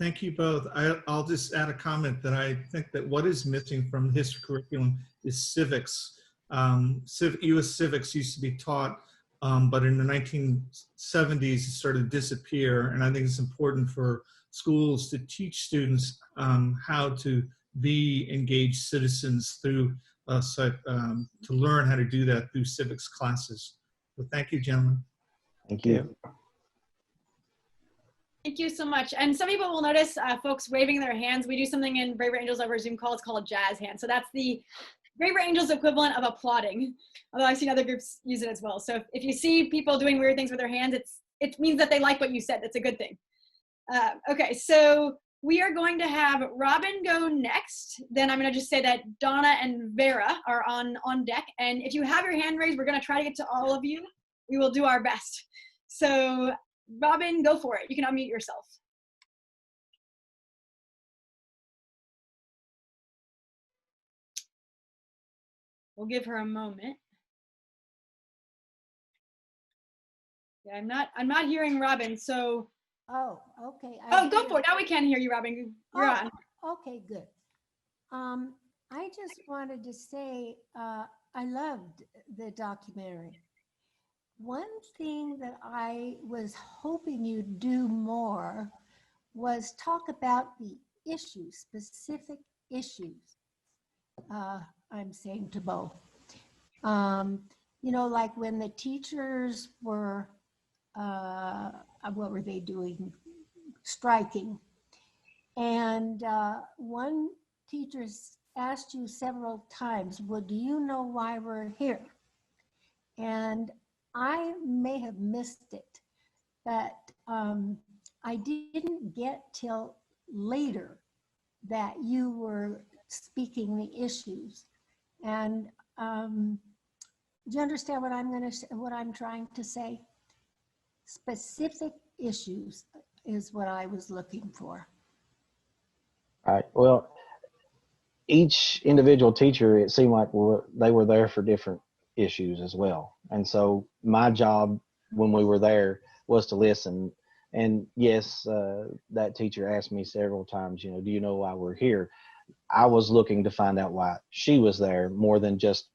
G: Thank you both. I'll just add a comment that I think that what is missing from the history curriculum is civics. U.S. civics used to be taught, but in the 1970s it started to disappear, and I think it's important for schools to teach students how to be engaged citizens through to learn how to do that through civics classes. So thank you, gentlemen.
C: Thank you.
D: Thank you so much. And some people will notice folks waving their hands. We do something in Braver Angels over Zoom call. It's called a jazz hand. So that's the Braver Angels equivalent of applauding, although I've seen other groups use it as well. So if you see people doing weird things with their hands, it means that they like what you said. That's a good thing. Okay, so we are going to have Robin go next. Then I'm going to just say that Donna and Vera are on deck. And if you have your hand raised, we're going to try to get to all of you. We will do our best. So Robin, go for it. You can unmute yourself. We'll give her a moment. Yeah, I'm not hearing Robin, so.
H: Oh, okay.
D: Go for it. Now we can hear you, Robin. You're on.
H: Okay, good. I just wanted to say I loved the documentary. One thing that I was hoping you'd do more was talk about the issues, specific issues. I'm saying to both. You know, like when the teachers were, what were they doing? Striking. And one teacher asked you several times, well, do you know why we're here? And I may have missed it, but I didn't get till later that you were speaking the issues. And do you understand what I'm trying to say? Specific issues is what I was looking for.
C: All right. Well, each individual teacher, it seemed like they were there for different issues as well. And so my job when we were there was to listen. And yes, that teacher asked me several times, you know, do you know why we're here? I was looking to find out why she was there more than just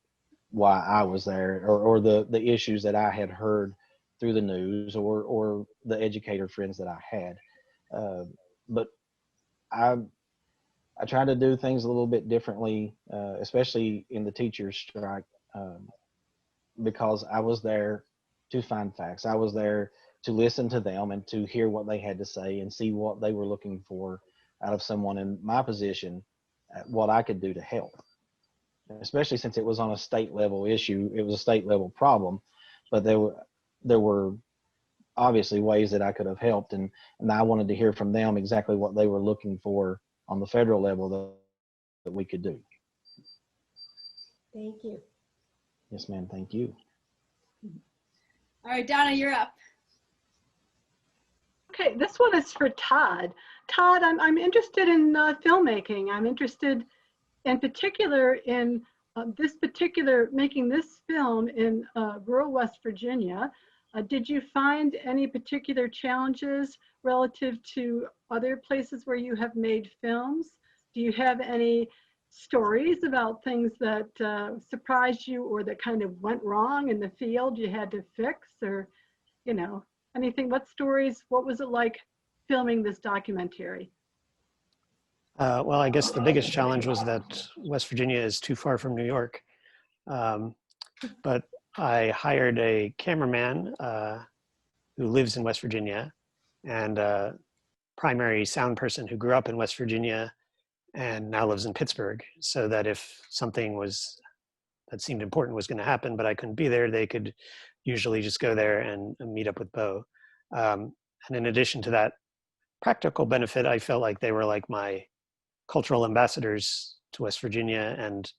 C: why I was there, or the issues that I had heard through the news or the educator friends that I had. But I tried to do things a little bit differently, especially in the teachers' strike, because I was there to find facts. I was there to listen to them and to hear what they had to say and see what they were looking for out of someone in my position, what I could do to help. Especially since it was on a state level issue, it was a state level problem, but there were obviously ways that I could have helped, and I wanted to hear from them exactly what they were looking for on the federal level that we could do.
H: Thank you.
C: Yes, ma'am. Thank you.
D: All right, Donna, you're up.
I: Okay, this one is for Todd. Todd, I'm interested in filmmaking. I'm interested in particular in making this film in rural West Virginia. Did you find any particular challenges relative to other places where you have made films? Do you have any stories about things that surprised you or that kind of went wrong in the field you had to fix, or, you know, anything? What stories, what was it like filming this documentary?
B: Well, I guess the biggest challenge was that West Virginia is too far from New York. But I hired a cameraman who lives in West Virginia, and a primary sound person who grew up in West Virginia and now lives in Pittsburgh, so that if something that seemed important was going to happen, but I couldn't be there, they could usually just go there and meet up with Bo. And in addition to that practical benefit, I felt like they were like my cultural ambassadors to West Virginia. And,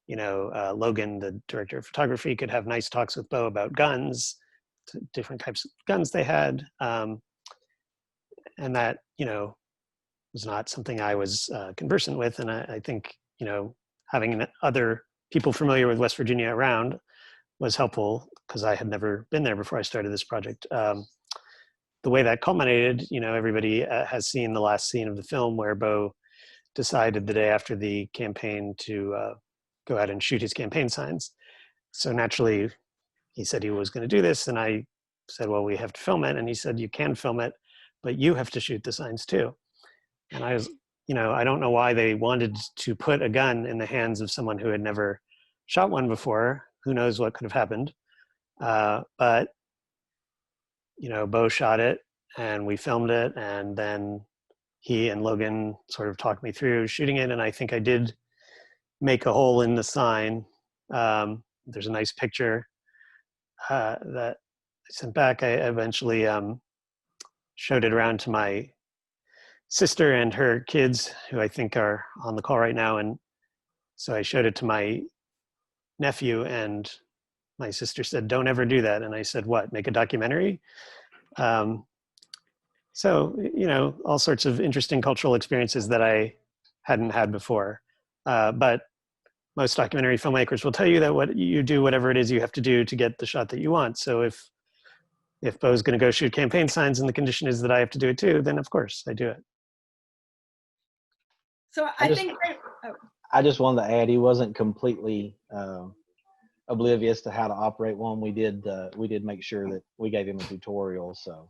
B: you know, Logan, the director of photography, could have nice talks with Bo about guns, different types of guns they had. And that, you know, was not something I was conversant with. And I think, you know, having other people familiar with West Virginia around was helpful, because I had never been there before I started this project. The way that culminated, you know, everybody has seen the last scene of the film where Bo decided the day after the campaign to go out and shoot his campaign signs. So naturally, he said he was going to do this, and I said, well, we have to film it. And he said, you can film it, but you have to shoot the signs too. And I was, you know, I don't know why they wanted to put a gun in the hands of someone who had never shot one before. Who knows what could have happened. But, you know, Bo shot it and we filmed it, and then he and Logan sort of talked me through shooting it. And I think I did make a hole in the sign. There's a nice picture that I sent back. I eventually showed it around to my sister and her kids, who I think are on the call right now. And so I showed it to my nephew, and my sister said, don't ever do that. And I said, what, make a documentary? So, you know, all sorts of interesting cultural experiences that I hadn't had before. But most documentary filmmakers will tell you that what you do, whatever it is you have to do to get the shot that you want. So if Bo's going to go shoot campaign signs and the condition is that I have to do it too, then of course I do it.
D: So
C: I just wanted to add, he wasn't completely oblivious to how to operate one. We did make sure that we gave him a tutorial. So.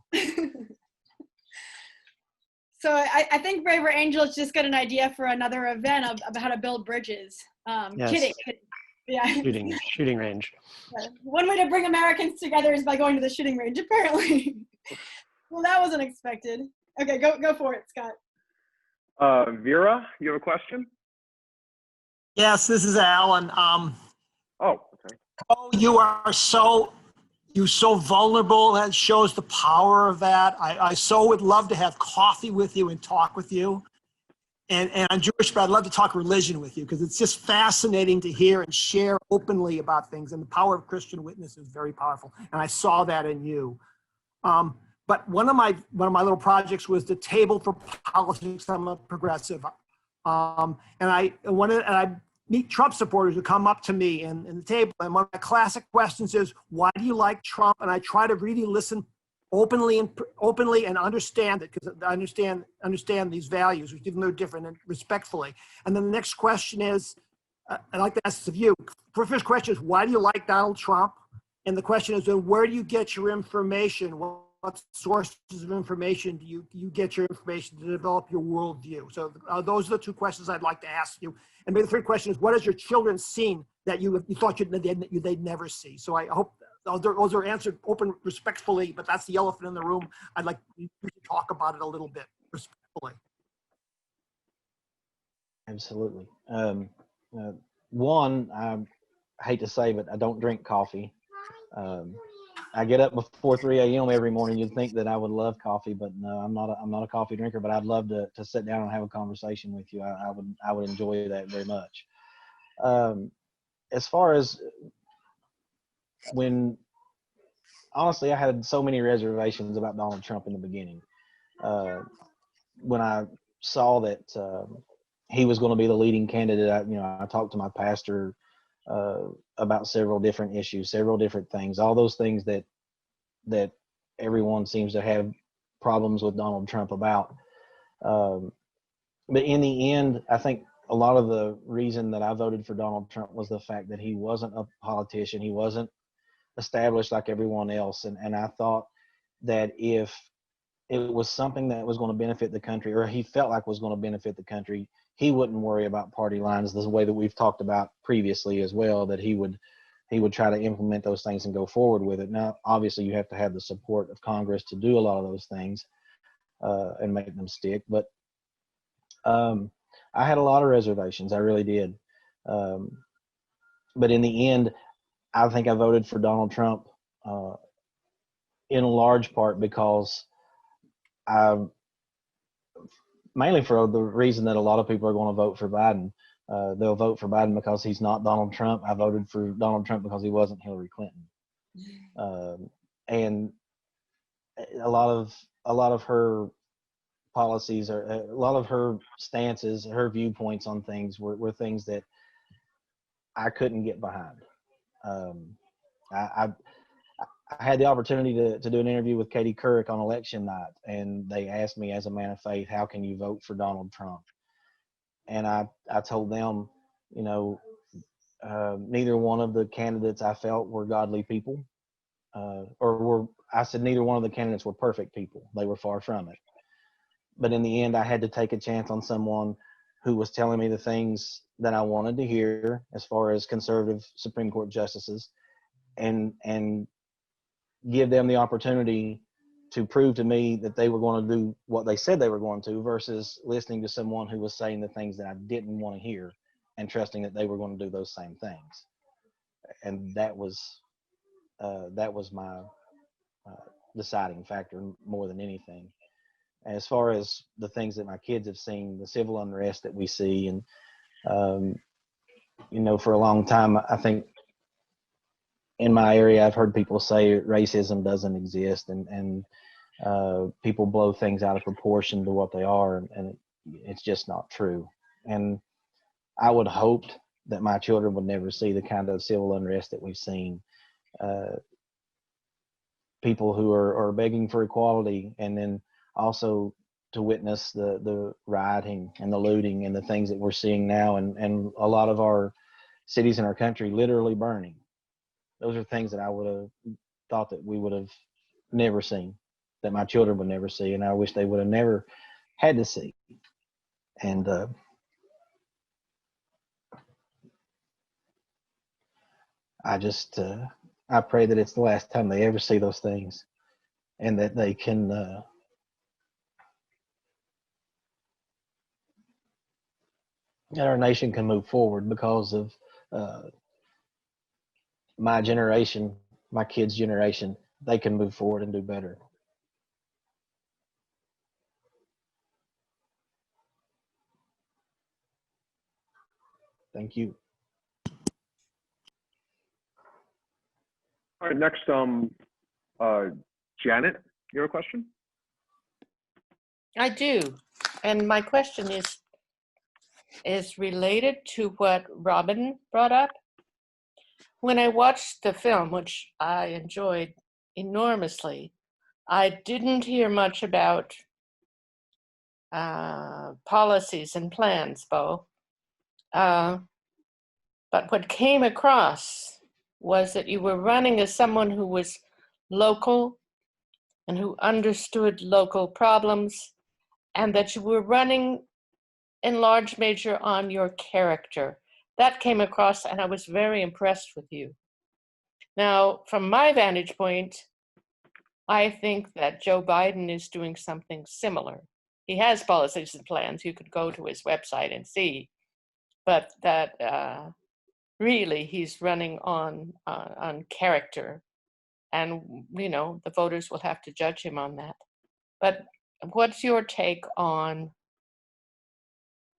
D: So I think Braver Angels just got an idea for another event of how to build bridges.
B: Yes.
D: Kidding. Yeah.
B: Shooting range.
D: One way to bring Americans together is by going to the shooting range, apparently. Well, that wasn't expected. Okay, go for it, Scott.
A: Vera, you have a question?
J: Yes, this is Alan.
A: Oh, okay.
J: Oh, you're so vulnerable. That shows the power of that. I so would love to have coffee with you and talk with you. And I'm Jewish, but I'd love to talk religion with you, because it's just fascinating to hear and share openly about things. And the power of Christian witness is very powerful. And I saw that in you. But one of my little projects was the Table for Politics. I'm a progressive. And I meet Trump supporters who come up to me in the table. And one of my classic questions is, why do you like Trump? And I try to really listen openly and understand it, because I understand these values, which even though different, and respectfully. And then the next question is, I'd like to ask this of you. The first question is, why do you like Donald Trump? And the question is, then where do you get your information? What sources of information do you get your information to develop your worldview? So those are the two questions I'd like to ask you. And maybe the third question is, what has your children seen that you thought they'd never see? So I hope those are answered open, respectfully, but that's the elephant in the room. I'd like you to talk about it a little bit respectfully.
C: Absolutely. One, I hate to say, but I don't drink coffee. I get up before 3 a.m. every morning. You'd think that I would love coffee, but no, I'm not a coffee drinker, but I'd love to sit down and have a conversation with you. I would enjoy that very much. As far as honestly, I had so many reservations about Donald Trump in the beginning. When I saw that he was going to be the leading candidate, I talked to my pastor about several different issues, several different things, all those things that that everyone seems to have problems with Donald Trump about. But in the end, I think a lot of the reason that I voted for Donald Trump was the fact that he wasn't a politician. He wasn't established like everyone else. And I thought that if it was something that was going to benefit the country, or he felt like was going to benefit the country, he wouldn't worry about party lines the way that we've talked about previously as well, that he would try to implement those things and go forward with it. Now, obviously, you have to have the support of Congress to do a lot of those things and make them stick. But I had a lot of reservations. I really did. But in the end, I think I voted for Donald Trump in large part because mainly for the reason that a lot of people are going to vote for Biden. They'll vote for Biden because he's not Donald Trump. I voted for Donald Trump because he wasn't Hillary Clinton. And a lot of her policies, or a lot of her stances, her viewpoints on things were things that I couldn't get behind. I had the opportunity to do an interview with Katie Couric on election night, and they asked me, as a man of faith, how can you vote for Donald Trump? And I told them, neither one of the candidates I felt were godly people, I said neither one of the candidates were perfect people. They were far from it. But in the end, I had to take a chance on someone who was telling me the things that I wanted to hear as far as conservative Supreme Court justices, and give them the opportunity to prove to me that they were going to do what they said they were going to, versus listening to someone who was saying the things that I didn't want to hear and trusting that they were going to do those same things. And that was my deciding factor more than anything. As far as the things that my kids have seen, the civil unrest that we see, and for a long time, I think in my area, I've heard people say racism doesn't exist, and people blow things out of proportion to what they are, and it's just not true. And I would hope that my children would never see the kind of civil unrest that we've seen. People who are begging for equality, and then also to witness the rioting and the looting and the things that we're seeing now, and a lot of our cities in our country literally burning. Those are things that I would have thought that we would have never seen, that my children would never see, and I wish they would have never had to see. And I pray that it's the last time they ever see those things, and that they can that our nation can move forward because of my generation, my kids' generation. They can move forward and do better. Thank you.
A: All right, next, Janet, you have a question?
K: I do. And my question is related to what Robin brought up. When I watched the film, which I enjoyed enormously, I didn't hear much about policies and plans, Bo. But what came across was that you were running as someone who was local and who understood local problems, and that you were running in large measure on your character. That came across, and I was very impressed with you. Now, from my vantage point, I think that Joe Biden is doing something similar. He has policies and plans. You could go to his website and see, but that really he's running on character, and the voters will have to judge him on that. But what's your take on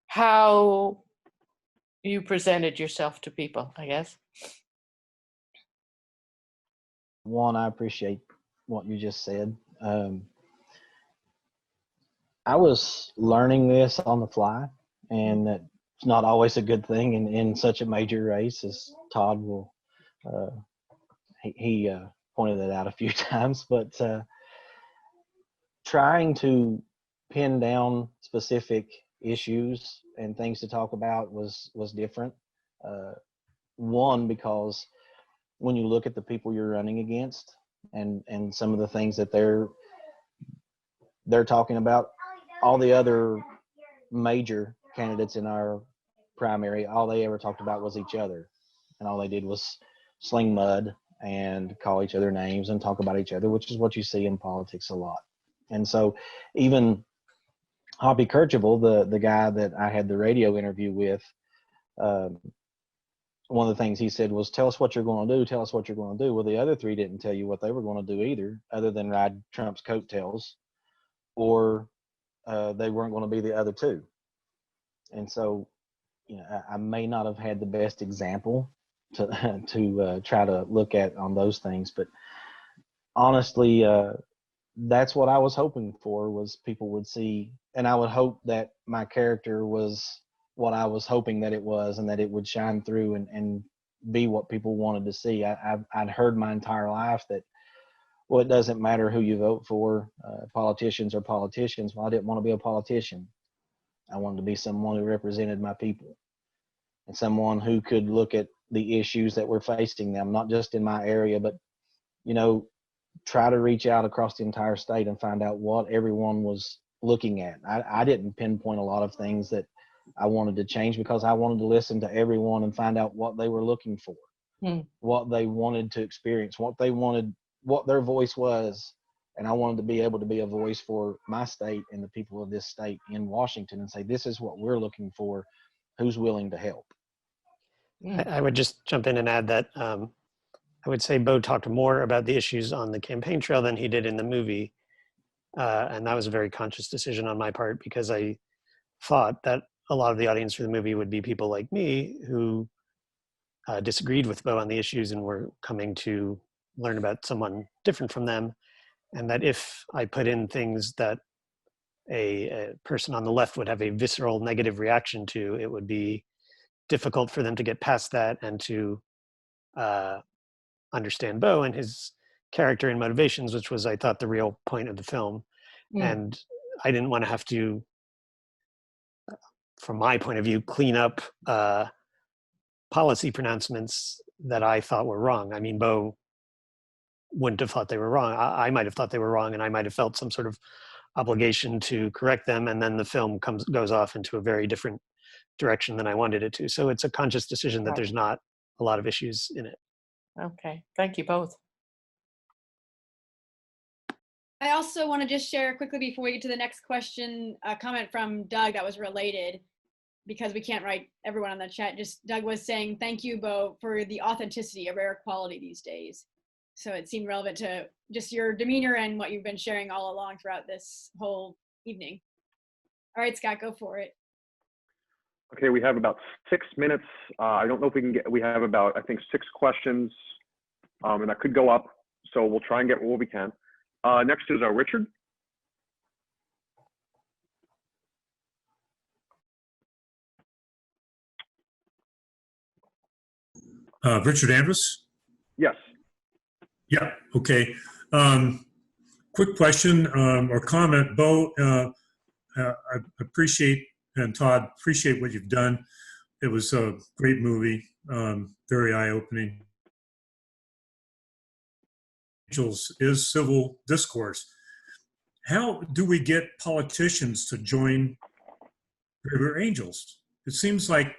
K: how you presented yourself to people, I guess?
C: One, I appreciate what you just said. I was learning this on the fly, and it's not always a good thing in such a major race, as Todd will, he pointed that out a few times, but trying to pin down specific issues and things to talk about was different. One, because when you look at the people you're running against and some of the things that they're talking about, all the other major candidates in our primary, all they ever talked about was each other, and all they did was sling mud and call each other names and talk about each other, which is what you see in politics a lot. And so even Hoppy Kercheval, the guy that I had the radio interview with, one of the things he said was, tell us what you're going to do, tell us what you're going to do. Well, the other three didn't tell you what they were going to do either, other than ride Trump's coattails, or they weren't going to be the other two. And so, you know, I may not have had the best example to try to look at on those things, but honestly, that's what I was hoping for, was people would see, and I would hope that my character was what I was hoping that it was, and that it would shine through and be what people wanted to see. I'd heard my entire life that, well, it doesn't matter who you vote for, politicians are politicians. Well, I didn't want to be a politician. I wanted to be someone who represented my people, and someone who could look at the issues that were facing them, not just in my area, but, you know, try to reach out across the entire state and find out what everyone was looking at. I didn't pinpoint a lot of things that I wanted to change, because I wanted to listen to everyone and find out what they were looking for, what they wanted to experience, what they wanted, what their voice was. And I wanted to be able to be a voice for my state and the people of this state in Washington and say, this is what we're looking for. Who's willing to help?
B: I would just jump in and add that I would say Bo talked more about the issues on the campaign trail than he did in the movie. And that was a very conscious decision on my part, because I thought that a lot of the audience for the movie would be people like me who disagreed with Bo on the issues and were coming to learn about someone different from them. And that if I put in things that a person on the left would have a visceral negative reaction to, it would be difficult for them to get past that and to understand Bo and his character and motivations, which was, I thought, the real point of the film. And I didn't want to have to, from my point of view, clean up policy pronouncements that I thought were wrong. I mean, Bo wouldn't have thought they were wrong. I might have thought they were wrong, and I might have felt some sort of obligation to correct them, and then the film goes off into a very different direction than I wanted it to. So it's a conscious decision that there's not a lot of issues in it.
K: Okay, thank you both.
D: I also want to just share quickly before we get to the next question, a comment from Doug that was related, because we can't write everyone on the chat. Just Doug was saying, thank you, Bo, for the authenticity, a rare quality these days. So it seemed relevant to just your demeanor and what you've been sharing all along throughout this whole evening. All right, Scott, go for it.
A: Okay, we have about 6 minutes. I don't know if we can get, we have about, I think, 6 questions, and that could go up. So we'll try and get what we can. Next is Richard.
L: Richard Andrus?
A: Yes.
L: Yeah, okay. Quick question or comment. Bo, I appreciate, and Todd, appreciate what you've done. It was a great movie, very eye-opening. Angels is civil discourse. How do we get politicians to join River Angels? It seems like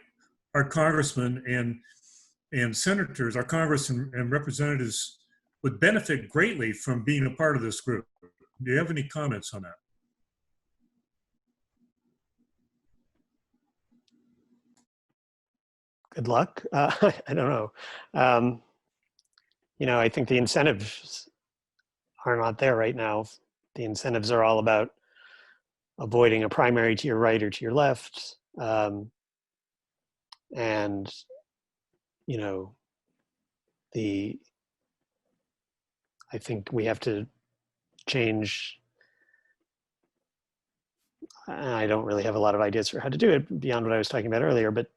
L: our congressmen and senators, our Congress and representatives would benefit greatly from being a part of this group. Do you have any comments on that?
B: Good luck. I don't know. You know, I think the incentives are not there right now. The incentives are all about avoiding a primary to your right or to your left. And, you know, I think we have to change. I don't really have a lot of ideas for how to do it beyond what I was talking about earlier, but,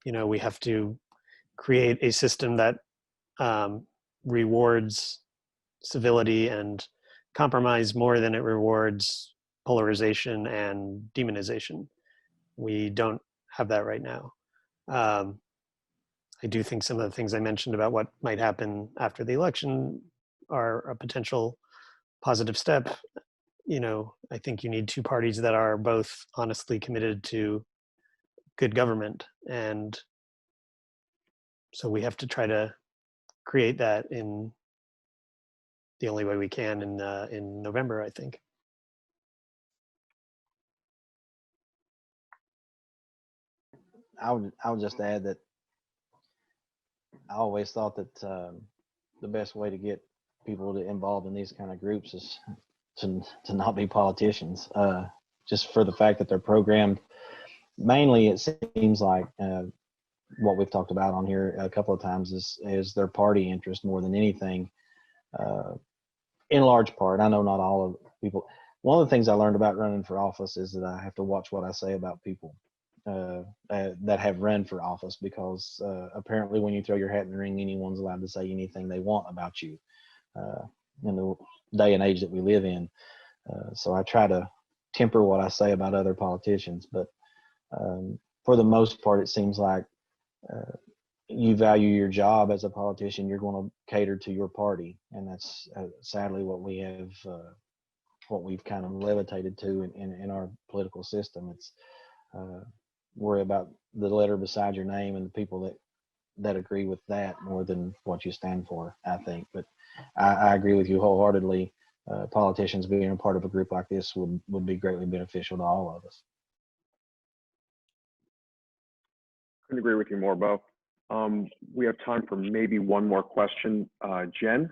B: you know, we have to create a system that rewards civility and compromise more than it rewards polarization and demonization. We don't have that right now. I do think some of the things I mentioned about what might happen after the election are a potential positive step. You know, I think you need two parties that are both honestly committed to good government. And so we have to try to create that in the only way we can in November, I think.
C: I would just add that I always thought that the best way to get people to involved in these kind of groups is to not be politicians, just for the fact that they're programmed. Mainly, it seems like what we've talked about on here a couple of times is their party interest more than anything. In large part, I know not all of people. One of the things I learned about running for office is that I have to watch what I say about people that have run for office, because apparently when you throw your hat in the ring, anyone's allowed to say anything they want about you in the day and age that we live in. So I try to temper what I say about other politicians, but for the most part, it seems like you value your job as a politician, you're going to cater to your party. And that's sadly what we have, what we've kind of levitated to in our political system. It's worry about the letter beside your name and the people that agree with that more than what you stand for, I think. But I agree with you wholeheartedly. Politicians being a part of a group like this would be greatly beneficial to all of us.
A: Couldn't agree with you more, Bo. We have time for maybe one more question. Jen?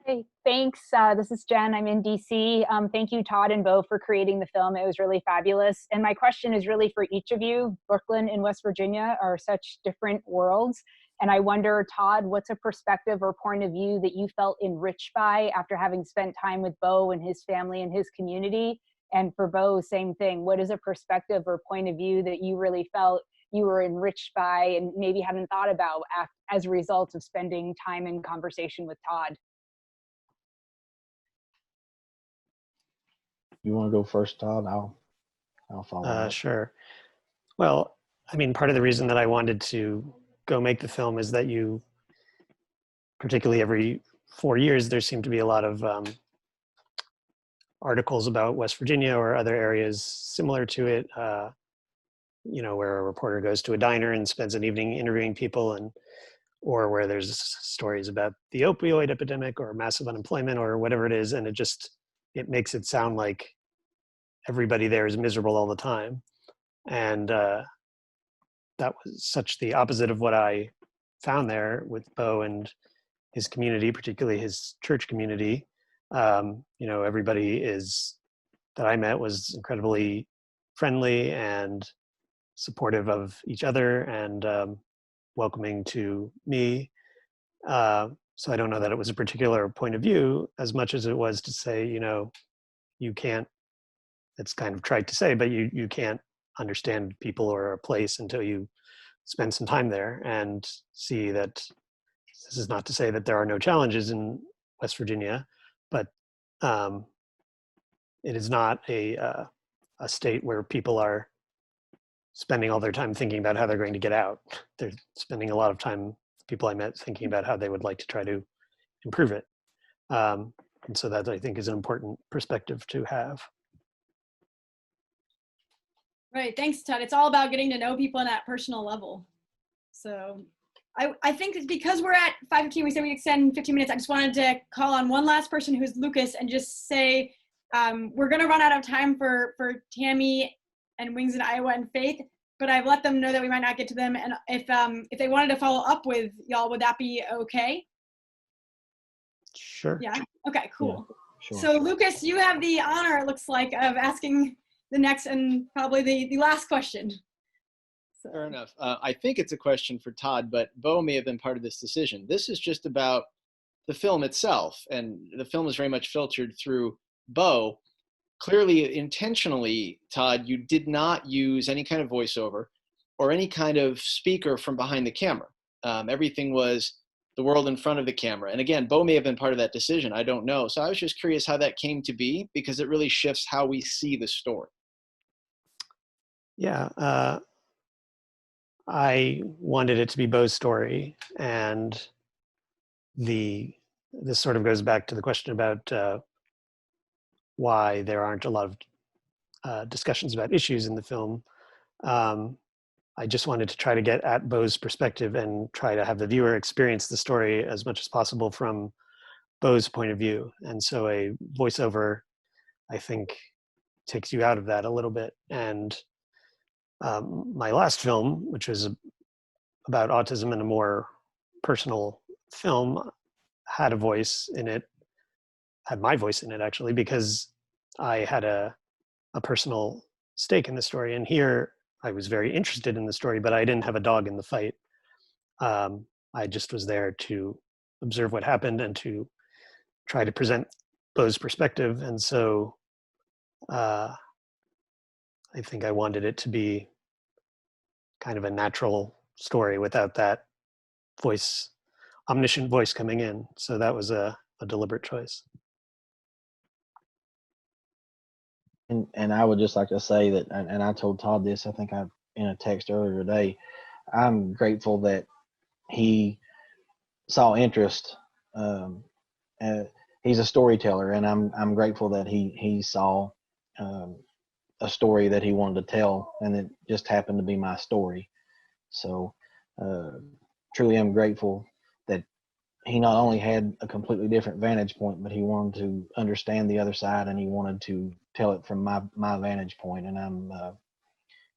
M: Hi, thanks. This is Jen. I'm in DC. Thank you, Todd and Bo, for creating the film. It was really fabulous. And my question is really for each of you. Brooklyn and West Virginia are such different worlds. And I wonder, Todd, what's a perspective or point of view that you felt enriched by after having spent time with Bo and his family and his community? And for Bo, same thing. What is a perspective or point of view that you really felt you were enriched by and maybe hadn't thought about as a result of spending time in conversation with Todd?
C: You want to go first, Todd? I'll follow up.
B: Sure. Well, I mean, part of the reason that I wanted to go make the film is that you, particularly every 4 years, there seem to be a lot of articles about West Virginia or other areas similar to it, you know, where a reporter goes to a diner and spends an evening interviewing people, or where there's stories about the opioid epidemic or massive unemployment or whatever it is, and it makes it sound like everybody there is miserable all the time. And that was such the opposite of what I found there with Bo and his community, particularly his church community. You know, everybody that I met was incredibly friendly and supportive of each other and welcoming to me. So I don't know that it was a particular point of view as much as it was to say, you know, you can't, it's kind of trite to say, but you can't understand people or a place until you spend some time there and see that this is not to say that there are no challenges in West Virginia, but it is not a state where people are spending all their time thinking about how they're going to get out. They're spending a lot of time, people I met, thinking about how they would like to try to improve it. And so that, I think, is an important perspective to have.
D: Right, thanks, Todd. It's all about getting to know people on that personal level. So I think because we're at 5:15, we said we extend 15 minutes. I just wanted to call on one last person who's Lucas and just say, we're gonna run out of time for Tammy and Wings in Iowa and Faith, but I've let them know that we might not get to them. And if they wanted to follow up with y'all, would that be okay?
B: Sure.
D: Yeah, okay, cool.
C: Yeah, sure.
D: So Lucas, you have the honor, it looks like, of asking the next and probably the last question. So.
N: Fair enough. I think it's a question for Todd, but Bo may have been part of this decision. This is just about the film itself, and the film is very much filtered through Bo. Clearly, intentionally, Todd, you did not use any kind of voiceover or any kind of speaker from behind the camera. Everything was the world in front of the camera. And again, Bo may have been part of that decision. I don't know. So I was just curious how that came to be, because it really shifts how we see the story.
B: Yeah, I wanted it to be Bo's story, and this sort of goes back to the question about why there aren't a lot of discussions about issues in the film. I just wanted to try to get at Bo's perspective and try to have the viewer experience the story as much as possible from Bo's point of view. And so a voiceover, I think, takes you out of that a little bit. And my last film, which was about autism and a more personal film, had a voice in it, had my voice in it actually, because I had a personal stake in the story. And here I was very interested in the story, but I didn't have a dog in the fight. I just was there to observe what happened and to try to present Bo's perspective. And so I think I wanted it to be kind of a natural story without that voice, omniscient voice coming in. So that was a deliberate choice.
C: And I would just like to say that, and I told Todd this, I think in a text earlier today, I'm grateful that he saw interest. He's a storyteller, and I'm grateful that he saw a story that he wanted to tell, and it just happened to be my story. So truly I'm grateful that he not only had a completely different vantage point, but he wanted to understand the other side, and he wanted to tell it from my vantage point. And I'm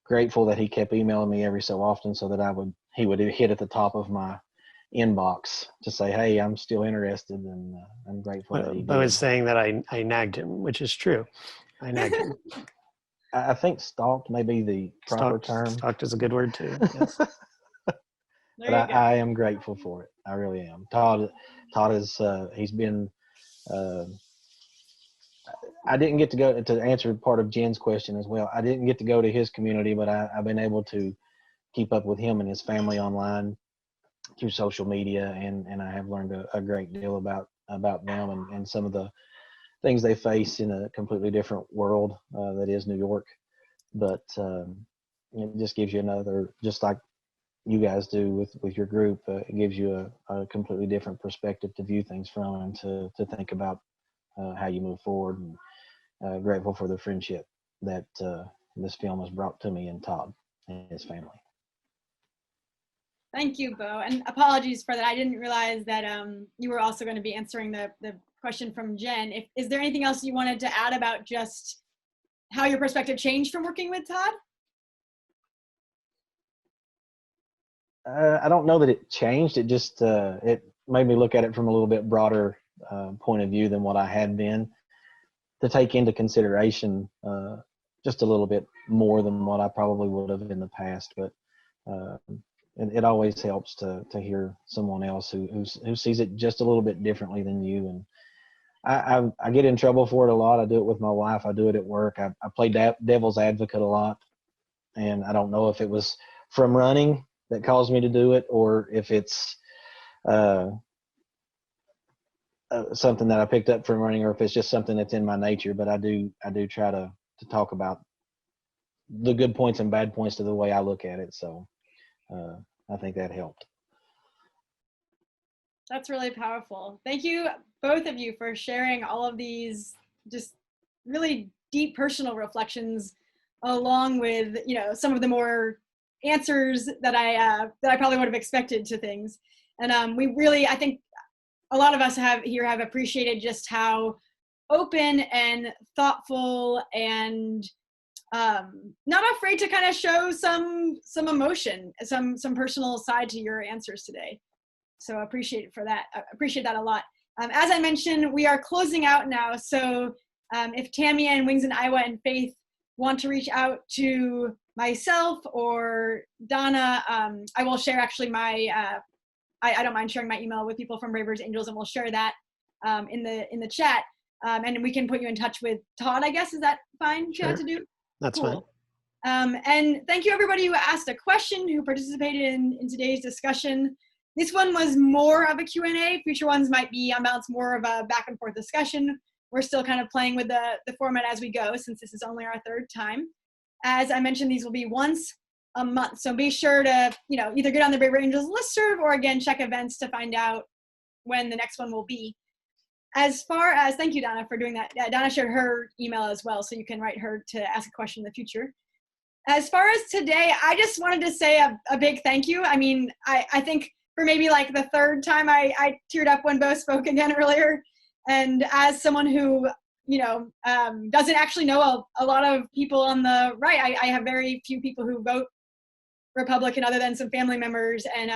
C: grateful that he kept emailing me every so often so that he would hit at the top of my inbox to say, hey, I'm still interested, and I'm grateful that he did.
B: Bo is saying that I nagged him, which is true. I nagged him.
C: I think stalked may be the proper term.
B: Stalked is a good word too. Yes.
C: But I am grateful for it. I really am. Todd is he's been. I didn't get to go to answer part of Jen's question as well. I didn't get to go to his community, but I've been able to keep up with him and his family online through social media, and I have learned a great deal about them and some of the things they face in a completely different world that is New York. But it just gives you another, just like you guys do with your group, it gives you a completely different perspective to view things from and to think about how you move forward. And grateful for the friendship that this film has brought to me and Todd and his family.
D: Thank you, Bo, and apologies for that. I didn't realize that you were also going to be answering the question from Jen. Is there anything else you wanted to add about just how your perspective changed from working with Todd?
C: I don't know that it changed. It just it made me look at it from a little bit broader point of view than what I had been, to take into consideration just a little bit more than what I probably would have in the past. But it always helps to hear someone else who sees it just a little bit differently than you. And I get in trouble for it a lot. I do it with my wife. I do it at work. I play devil's advocate a lot, and I don't know if it was from running that caused me to do it, or if it's something that I picked up from running, or if it's just something that's in my nature. But I do try to talk about the good points and bad points to the way I look at it. So I think that helped.
D: That's really powerful. Thank you, both of you, for sharing all of these just really deep personal reflections, along with, you know, some of the more answers that I probably would have expected to things. And we really, I think a lot of us have appreciated just how open and thoughtful and not afraid to kind of show some emotion, some personal side to your answers today. So I appreciate that a lot. As I mentioned, we are closing out now. So if Tammy and Wings and Iowa and Faith want to reach out to myself or Donna, I will share actually my, I don't mind sharing my email with people from Bravers Angels, and we'll share that in the chat. And we can put you in touch with Todd, I guess. Is that fine?
B: Sure.
D: To do?
B: That's
D: cool.
B: fine.
D: And thank you everybody who asked a question, who participated in today's discussion. This one was more of a Q&A. Future ones might be on balance more of a back and forth discussion. We're still kind of playing with the format as we go, since this is only our third time. As I mentioned, these will be once a month. So be sure to, either get on the Braver Angels listserv or again, check events to find out when the next one will be. As far as, thank you, Donna, for doing that. Donna shared her email as well, so you can write her to ask a question in the future. As far as today, I just wanted to say a big thank you. I mean, I think for maybe like the third time I teared up when Bo spoke again earlier. And as someone who, doesn't actually know a lot of people on the right, I have very few people who vote Republican other than some family members, and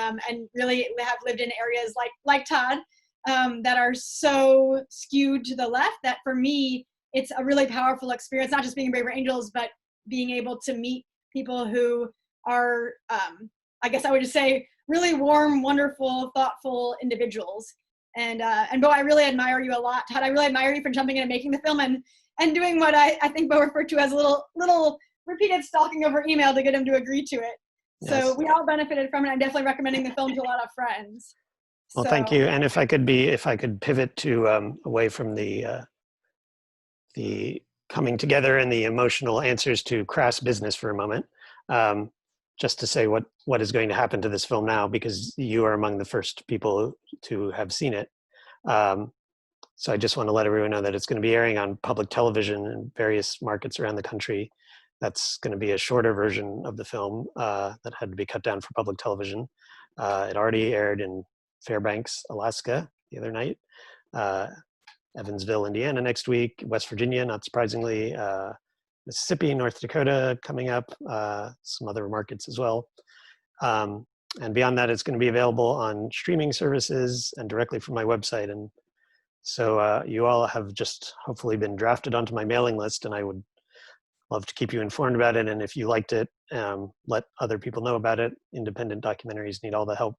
D: really have lived in areas like Todd that are so skewed to the left that for me, it's a really powerful experience, not just being Braver Angels, but being able to meet people who are, I guess I would just say, really warm, wonderful, thoughtful individuals. And Bo, I really admire you a lot. Todd, I really admire you for jumping in and making the film and doing what I think Bo referred to as a little repeated stalking over email to get him to agree to it.
B: Yes.
D: So we all benefited from it. I'm definitely recommending the film to a lot of friends.
B: Well,
D: So,
B: thank you. And if I could pivot to away from the coming together and the emotional answers to crass business for a moment, just to say what is going to happen to this film now, because you are among the first people to have seen it. So I just want to let everyone know that it's going to be airing on public television in various markets around the country. That's going to be a shorter version of the film that had to be cut down for public television. It already aired in Fairbanks, Alaska the other night, Evansville, Indiana next week, West Virginia, not surprisingly, Mississippi, North Dakota coming up, some other markets as well. And beyond that, it's going to be available on streaming services and directly from my website. And so you all have just hopefully been drafted onto my mailing list, and I would love to keep you informed about it. And if you liked it, let other people know about it. Independent documentaries need all the help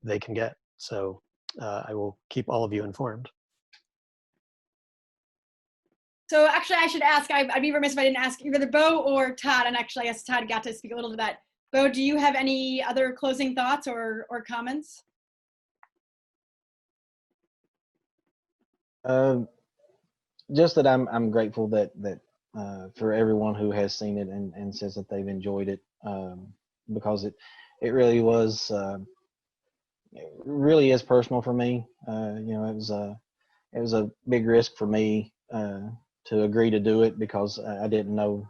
B: they can get. So I will keep all of you informed.
D: So actually, I should ask, I'd be remiss if I didn't ask either Bo or Todd, and actually, I guess Todd got to speak a little to that. Bo, do you have any other closing thoughts or comments?
C: Just that I'm grateful that for everyone who has seen it and says that they've enjoyed it, because it really was it really is personal for me. It was a big risk for me to agree to do it, because I didn't know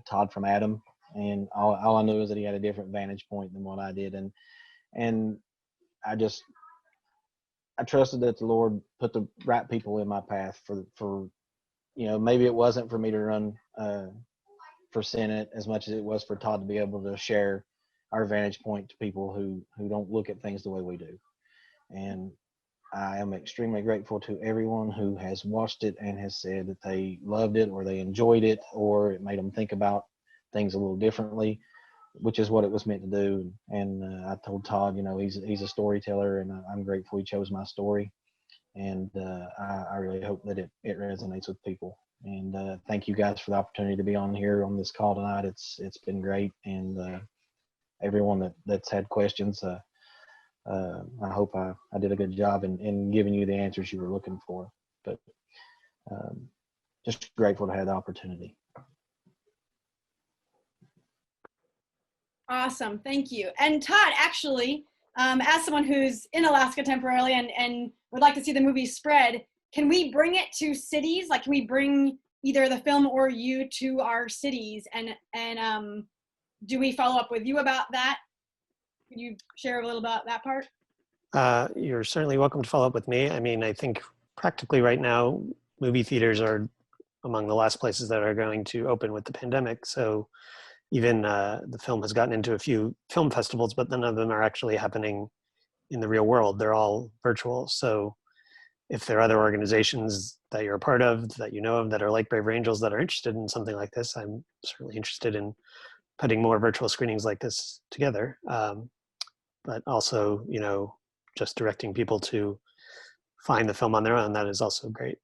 C: Todd from Adam, and all I knew is that he had a different vantage point than what I did, and I trusted that the Lord put the right people in my path for maybe it wasn't for me to run for Senate as much as it was for Todd to be able to share our vantage point to people who don't look at things the way we do. And I am extremely grateful to everyone who has watched it and has said that they loved it, or they enjoyed it, or it made them think about things a little differently, which is what it was meant to do. And I told Todd, he's a storyteller, and I'm grateful he chose my story. And I really hope that it resonates with people. And thank you guys for the opportunity to be on here on this call tonight. It's been great. And everyone that's had questions, I hope I did a good job in giving you the answers you were looking for. But just grateful to have the opportunity.
D: Awesome, thank you. And Todd, actually, as someone who's in Alaska temporarily and would like to see the movie spread, can we bring it to cities? Like, can we bring either the film or you to our cities? And do we follow up with you about that? Can you share a little about that part?
B: You're certainly welcome to follow up with me. I mean, I think practically right now, movie theaters are among the last places that are going to open with the pandemic. So even the film has gotten into a few film festivals, but none of them are actually happening in the real world. They're all virtual. So if there are other organizations that you're a part of, that you know of, that are like Braver Angels, that are interested in something like this, I'm certainly interested in putting more virtual screenings like this together. But also, just directing people to find the film on their own, that is also great.